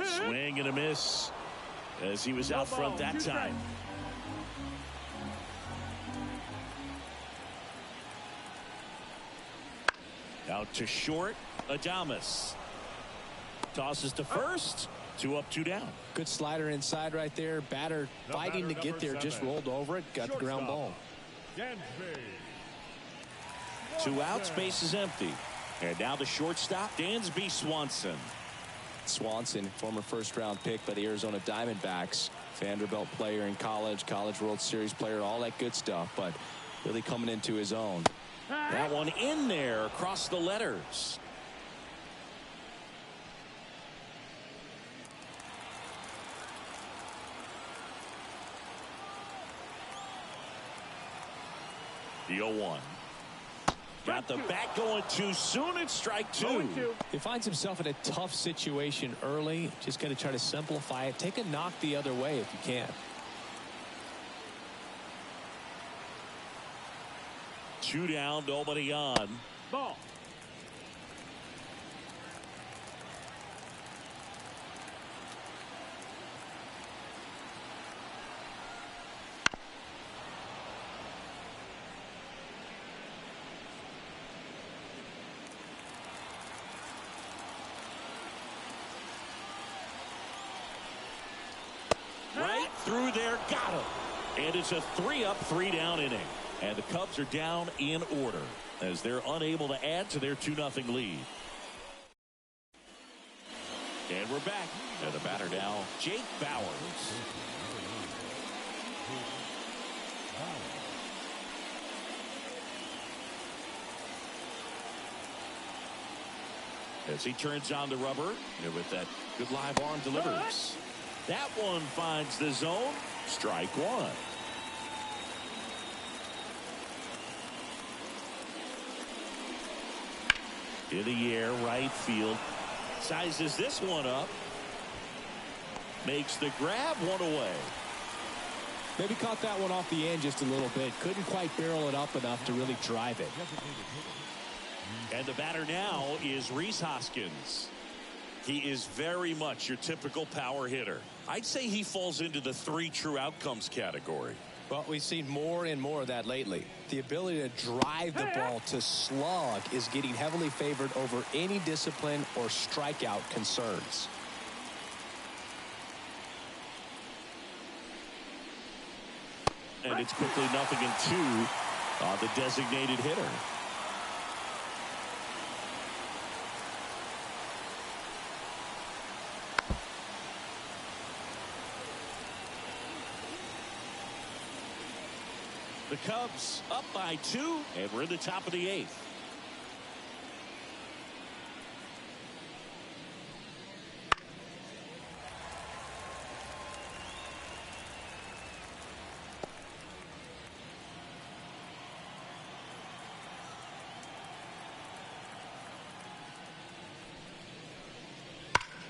Swing and a miss as he was out front that time. Out to short, Adames. tosses to first. 2 up, 2 down. Good slider inside right there. Batter fighting to get there, just rolled over it, got the ground ball. 2 outs, base is empty. And now the shortstop, Dansby Swanson. Swanson, former first-round pick by the Arizona Diamondbacks. Vanderbilt player in college, College World Series player, all that good stuff, but really coming into his own. That one in there across the letters. The 0-1. Got the bat going too soon. It's strike 2. He finds himself in a tough situation early. Just got to try to simplify it. Take a knock the other way if you can. 2 down, nobody on. Ball. Right through there, got him. And it's a 3-up, 3-down inning. And the Cubs are down in order as they're unable to add to their 2-0 lead. And we're back. And the batter now, Jake Bauers. As he turns on the rubber, and with that good live arm delivers. That one finds the zone. Strike 1. In the air, right field. Sizes this one up. Makes the grab, 1 away. Maybe caught that one off the end just a little bit. Couldn't quite barrel it up enough to really drive it. And the batter now is Rhys Hoskins. He is very much your typical power hitter. I'd say he falls into the 3 true outcomes category. Well, we've seen more and more of that lately. The ability to drive the ball to slug is getting heavily favored over any discipline or strikeout concerns. And it's quickly 0-2 on the designated hitter. The Cubs up by 2, and we're in the top of the 8th.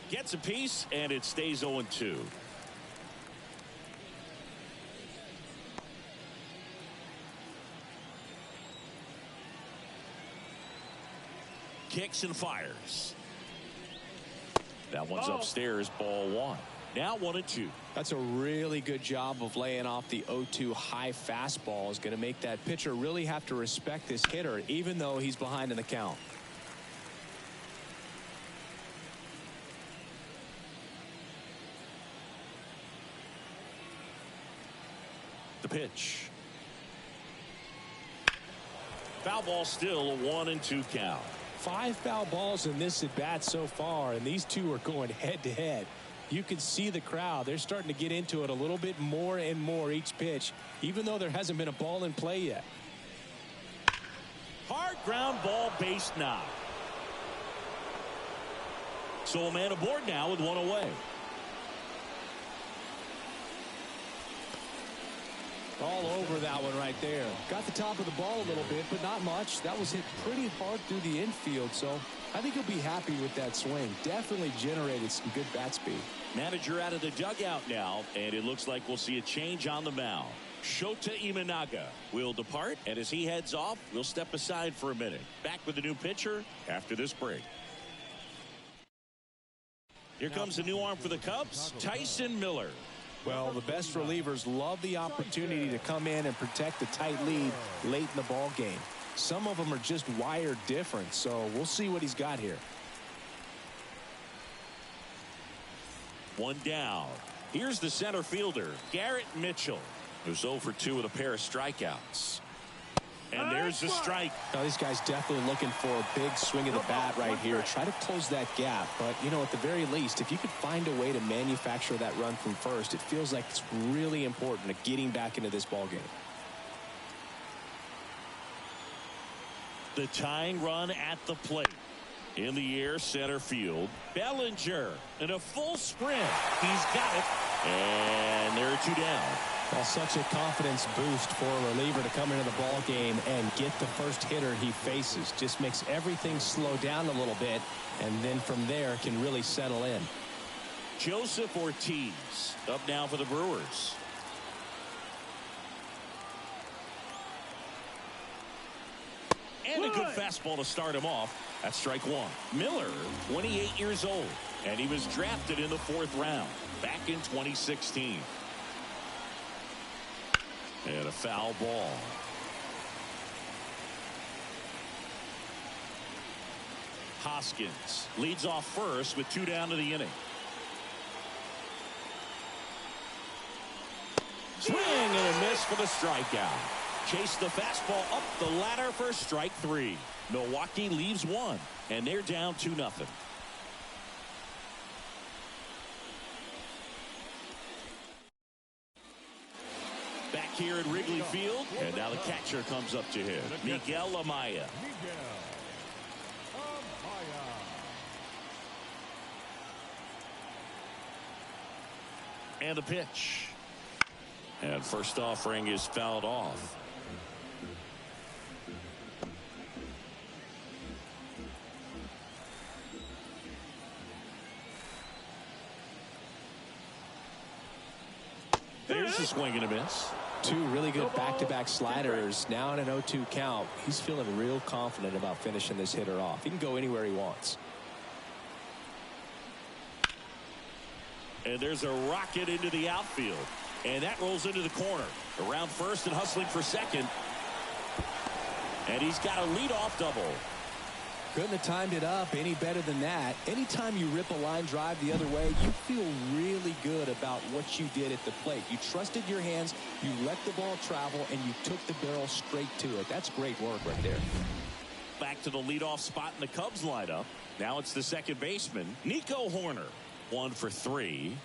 Gets a piece, and it stays 0-2. Kicks and fires. That one's upstairs, ball 1. Now 1-2. That's a really good job of laying off the 0-2 high fastball. Is going to make that pitcher really have to respect this hitter, even though he's behind in the count. The pitch. Foul ball, still a 1-2 count. 5 foul balls in this at bat so far, and these two are going head to head. You can see the crowd. They're starting to get into it a little bit more and more each pitch, even though there hasn't been a ball in play yet. Hard ground ball, base knock. So a man aboard now with 1 away. All over that one right there. Got the top of the ball a little bit, but not much. That was hit pretty hard through the infield, so I think he'll be happy with that swing. Definitely generated some good bat speed. Manager out of the dugout now, and it looks like we'll see a change on the mound. Shota Imanaga will depart, and as he heads off, we'll step aside for a minute. Back with the new pitcher after this break. Here comes the new arm for the Cubs, Tyson Miller. Well, the best relievers love the opportunity to come in and protect the tight lead late in the ball game. Some of them are just wired different, so we'll see what he's got here. One down. Here's the center fielder, Garrett Mitchell, who's 0 for 2 with a pair of strikeouts. And there's the strike. Now, these guys definitely looking for a big swing of the bat right here. Try to close that gap. But, you know, at the very least, if you could find a way to manufacture that run from first, it feels like it's really important to getting back into this ball game. The tying run at the plate. In the air, center field. Bellinger in a full sprint. He's got it. And there are 2 down. Well, such a confidence boost for a reliever to come into the ball game and get the first hitter he faces. Just makes everything slow down a little bit, and then from there can really settle in. Joseph Ortiz up now for the Brewers. And a good fastball to start him off. That's strike 1. Miller, 28 years old, and he was drafted in the 4th round back in 2016. And a foul ball. Hoskins leads off first with 2 down to the inning. Swing and a miss for the strikeout. Chase the fastball up the ladder for strike 3. Milwaukee leaves 1, and they're down 2-0. Back here at Wrigley Field, and now the catcher comes up to him, Miguel Amaya. And the pitch. And first offering is fouled off. There's a swing and a miss. 2 really good back-to-back sliders. Now in an 0-2 count. He's feeling real confident about finishing this hitter off. He can go anywhere he wants. And there's a rocket into the outfield. And that rolls into the corner. Around first and hustling for second. And he's got a leadoff double. Couldn't have timed it up any better than that. Anytime you rip a line drive the other way, you feel really good about what you did at the plate. You trusted your hands, you let the ball travel, and you took the barrel straight to it. That's great work right there. Back to the leadoff spot in the Cubs lineup. Now it's the second baseman, Nico Horner. 1 for 3.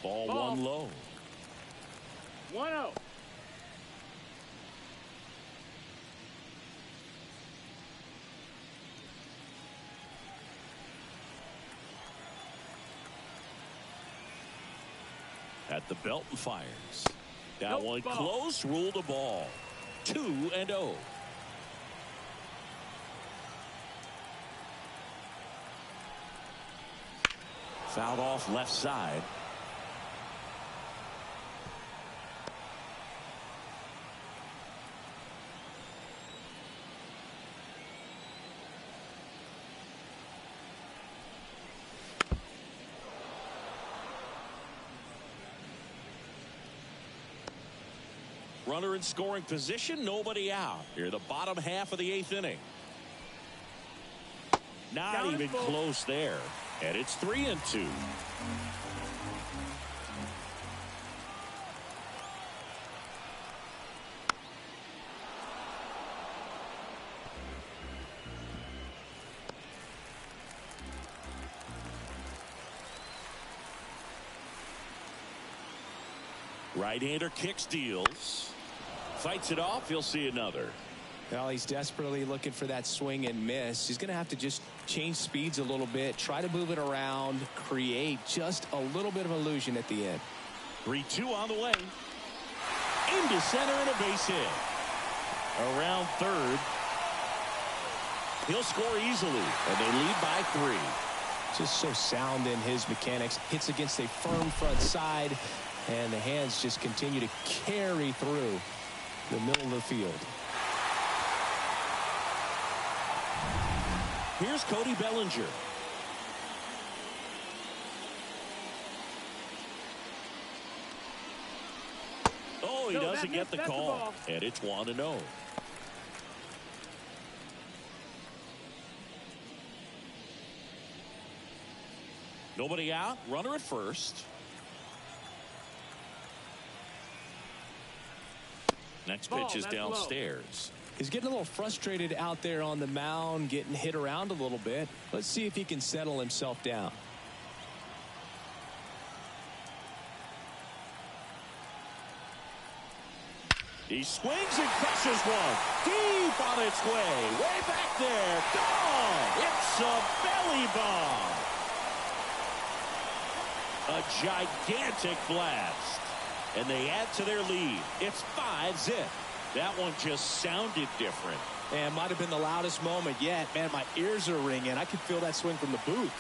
Ball 1 low. 1-0. At the belt and fires. That one close, ruled a ball. 2-0. Fouled off left side. Runner in scoring position, nobody out. Here, the bottom half of the 8th inning. Not even close there. And it's 3-2. Right-hander kicks, deals. Fights it off. He'll see another. Well, he's desperately looking for that swing and miss. He's going to have to just change speeds a little bit, try to move it around, create just a little bit of illusion at the end. 3-2 on the way. Into center and a base hit. Around third. He'll score easily, and they lead by 3. Just so sound in his mechanics. Hits against a firm front side, and the hands just continue to carry through the middle of the field. Here's Cody Bellinger. Oh, he doesn't get the call. And it's 1-0. Nobody out. Runner at first. Next pitch is downstairs. He's getting a little frustrated out there on the mound, getting hit around a little bit. Let's see if he can settle himself down. He swings and crushes one. Deep on its way. Way back there. Gone. It's a belly bomb. A gigantic blast. And they add to their lead. It's 5-0. That one just sounded different. And might have been the loudest moment yet. Man, my ears are ringing. I can feel that swing from the booth.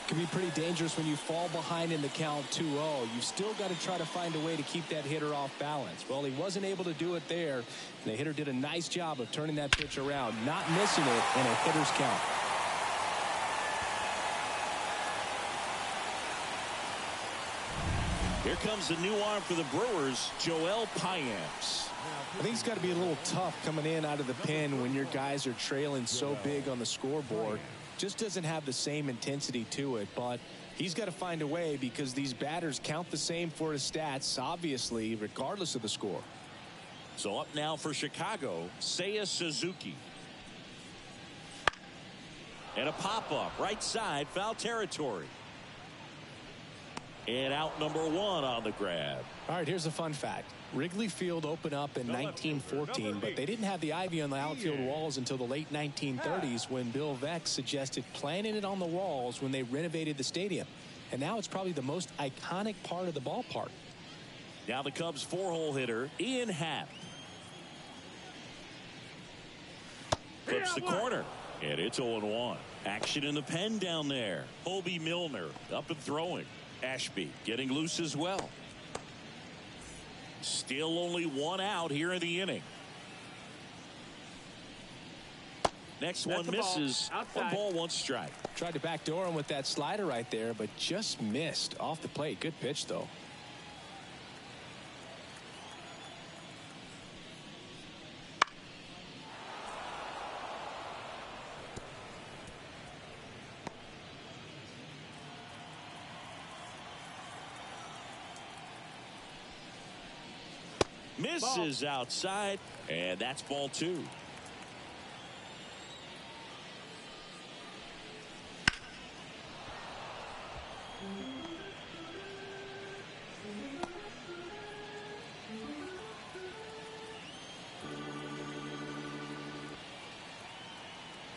Can be pretty dangerous when you fall behind in the count 2-0. You've still got to try to find a way to keep that hitter off balance. Well, he wasn't able to do it there. The hitter did a nice job of turning that pitch around, not missing it in a hitter's count. Here comes the new arm for the Brewers, Joel Payamps. I think it's got to be a little tough coming in out of the pen when your guys are trailing so big on the scoreboard. Just doesn't have the same intensity to it, but he's got to find a way because these batters count the same for his stats, obviously, regardless of the score. So up now for Chicago, Seiya Suzuki. And a pop-up, right side, foul territory. And out number one on the grab. All right, here's a fun fact. Wrigley Field opened up in 1914, but they didn't have the ivy on the outfield walls until the late 1930s when Bill Veeck suggested planting it on the walls when they renovated the stadium. And now it's probably the most iconic part of the ballpark. Now the Cubs four-hole hitter, Ian Happ. Clips the corner, and it's 0-1. Action in the pen down there. Hobie Milner up and throwing. Ashby getting loose as well. Still only one out here in the inning. Next one misses. One ball, one strike. Tried to backdoor him with that slider right there, but just missed off the plate. Good pitch, though. Misses outside, and that's ball two.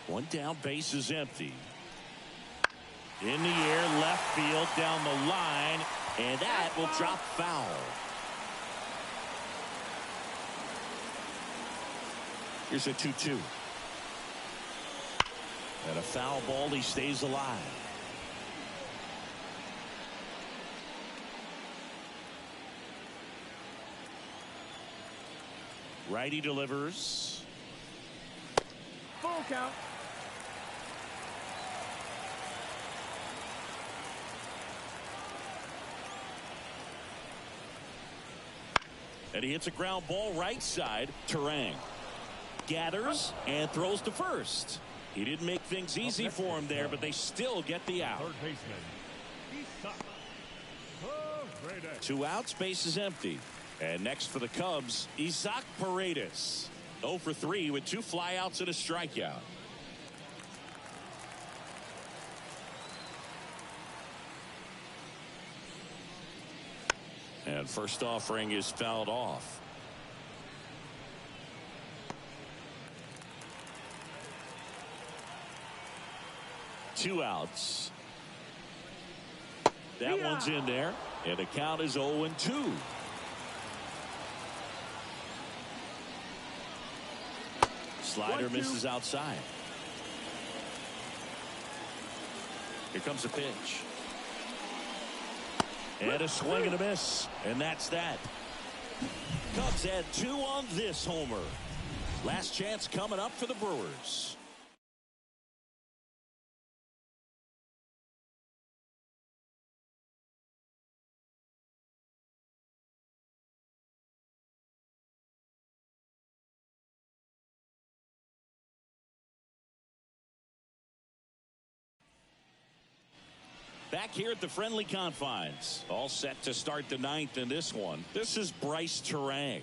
One down, base is empty. In the air, left field, down the line, and that will drop foul. Here's a 2-2. And a foul ball. He stays alive. Righty delivers. Full count. And he hits a ground ball right side. Terang gathers and throws to first. He didn't make things easy for him there, but they still get the out. Third baseman. Two outs, base is empty. And next for the Cubs, Isaac Paredes. 0 for 3 with 2 flyouts and a strikeout. And first offering is fouled off. Two outs. That one's in there, and the count is 0-2. Slider misses outside. Here comes a pitch. And a swing and a miss, and that's that. Cubs had 2 on this homer. Last chance coming up for the Brewers. Back here at the friendly confines. All set to start the ninth in this one. This is Bryce Terang.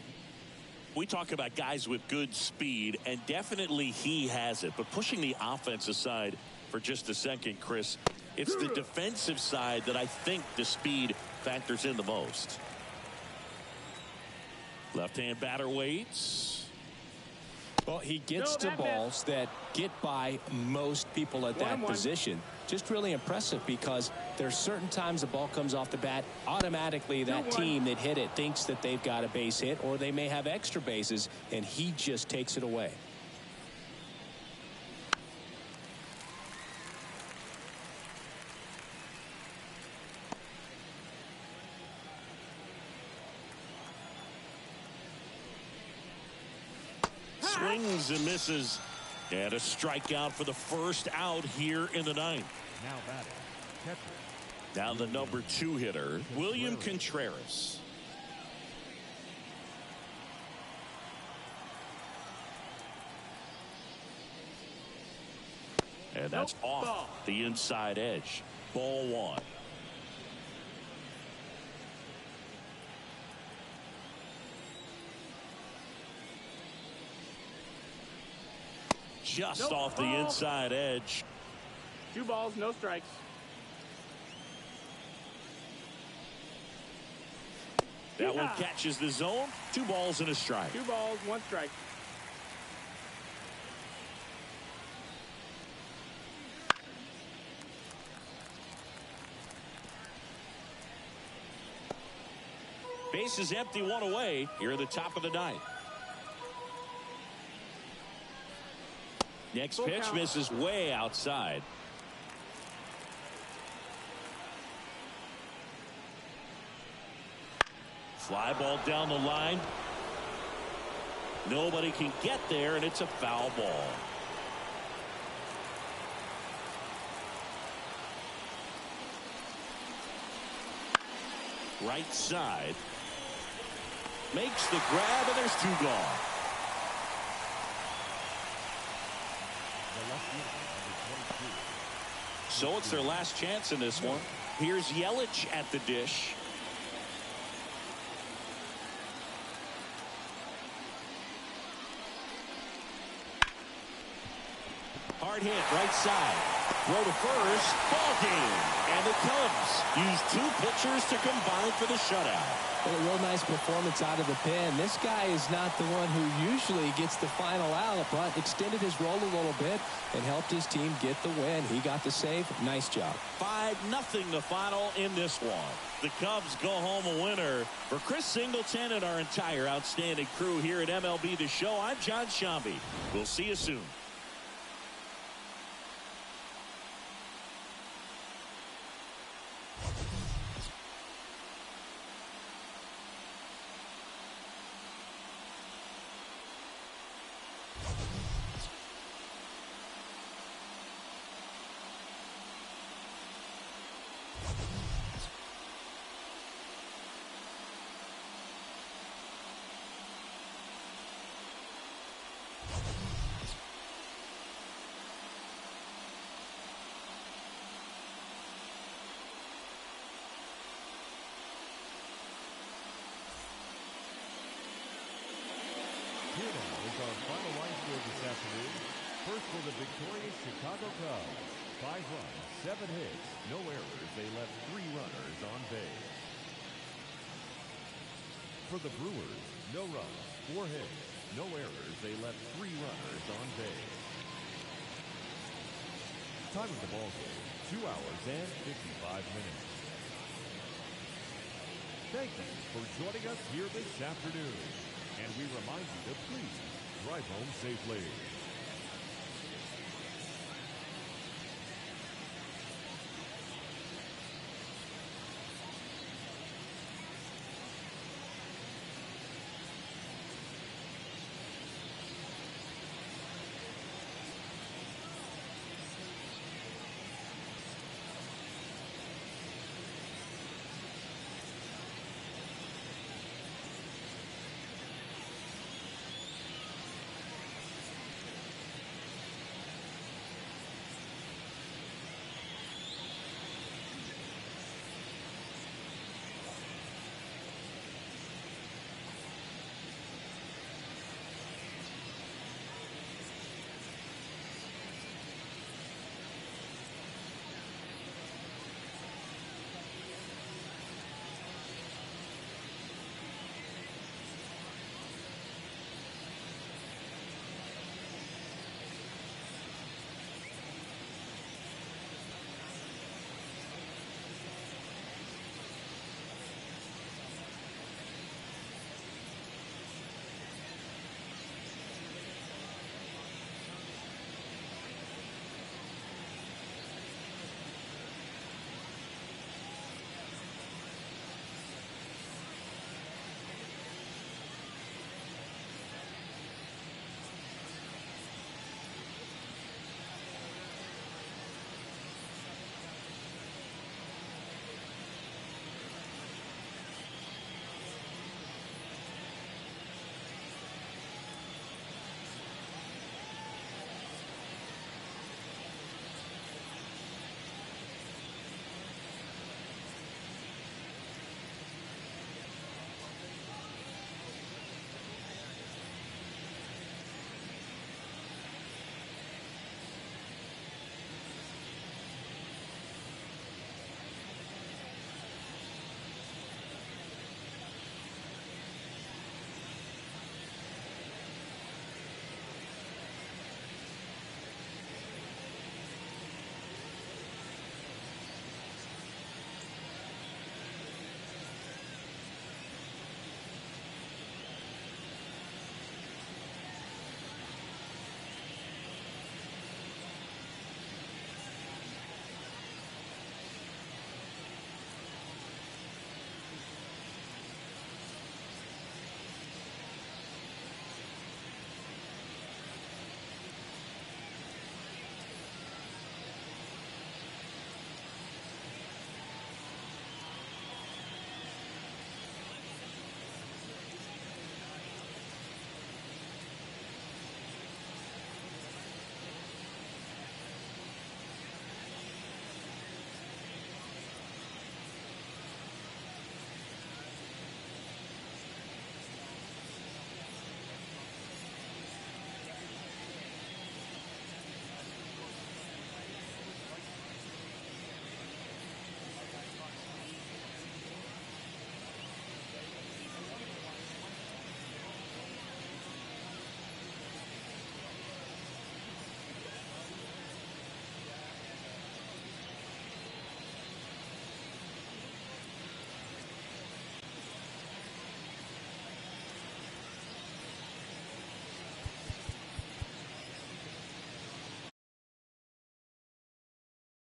We talk about guys with good speed, and definitely he has it. But pushing the offense aside for just a second, Chris, it's the defensive side that I think the speed factors in the most. Left-hand batter waits. Well, he gets to balls that get by most people at that position. Just really impressive because there's certain times the ball comes off the bat, automatically that team that hit it thinks that they've got a base hit, or they may have extra bases, and he just takes it away. Swings and misses. And a strikeout for the first out here in the ninth. Now batting, catcher. Now the number 2 hitter, William Contreras. And that's off the inside edge. Ball 1. Just off the inside edge. 2 balls, no strikes. That one catches the zone. 2 balls and a strike. 2 balls, 1 strike. Base is empty, 1 away. Here at the top of the ninth. Next pitch misses way outside. Fly ball down the line. Nobody can get there, and it's a foul ball. Right side. Makes the grab, and there's 2 gone. So it's their last chance in this one. Here's Yelich at the dish. Hard hit, right side. Throw to first. Ball game. And the Cubs use 2 pitchers to combine for the shutout. Well, a real nice performance out of the pen. This guy is not the one who usually gets the final out, but extended his role a little bit and helped his team get the win. He got the save. Nice job. 5-0 the final in this one. The Cubs go home a winner. For Chris Singleton and our entire outstanding crew here at MLB The Show, I'm John Shambi. We'll see you soon. Here now is our final line score this afternoon. First for the victorious Chicago Cubs. 5 runs, 7 hits, no errors. They left 3 runners on base. For the Brewers, no runs, 4 hits, no errors. They left 3 runners on base. Time of the ball game, 2 hours and 55 minutes. Thank you for joining us here this afternoon. And we remind you to please drive home safely.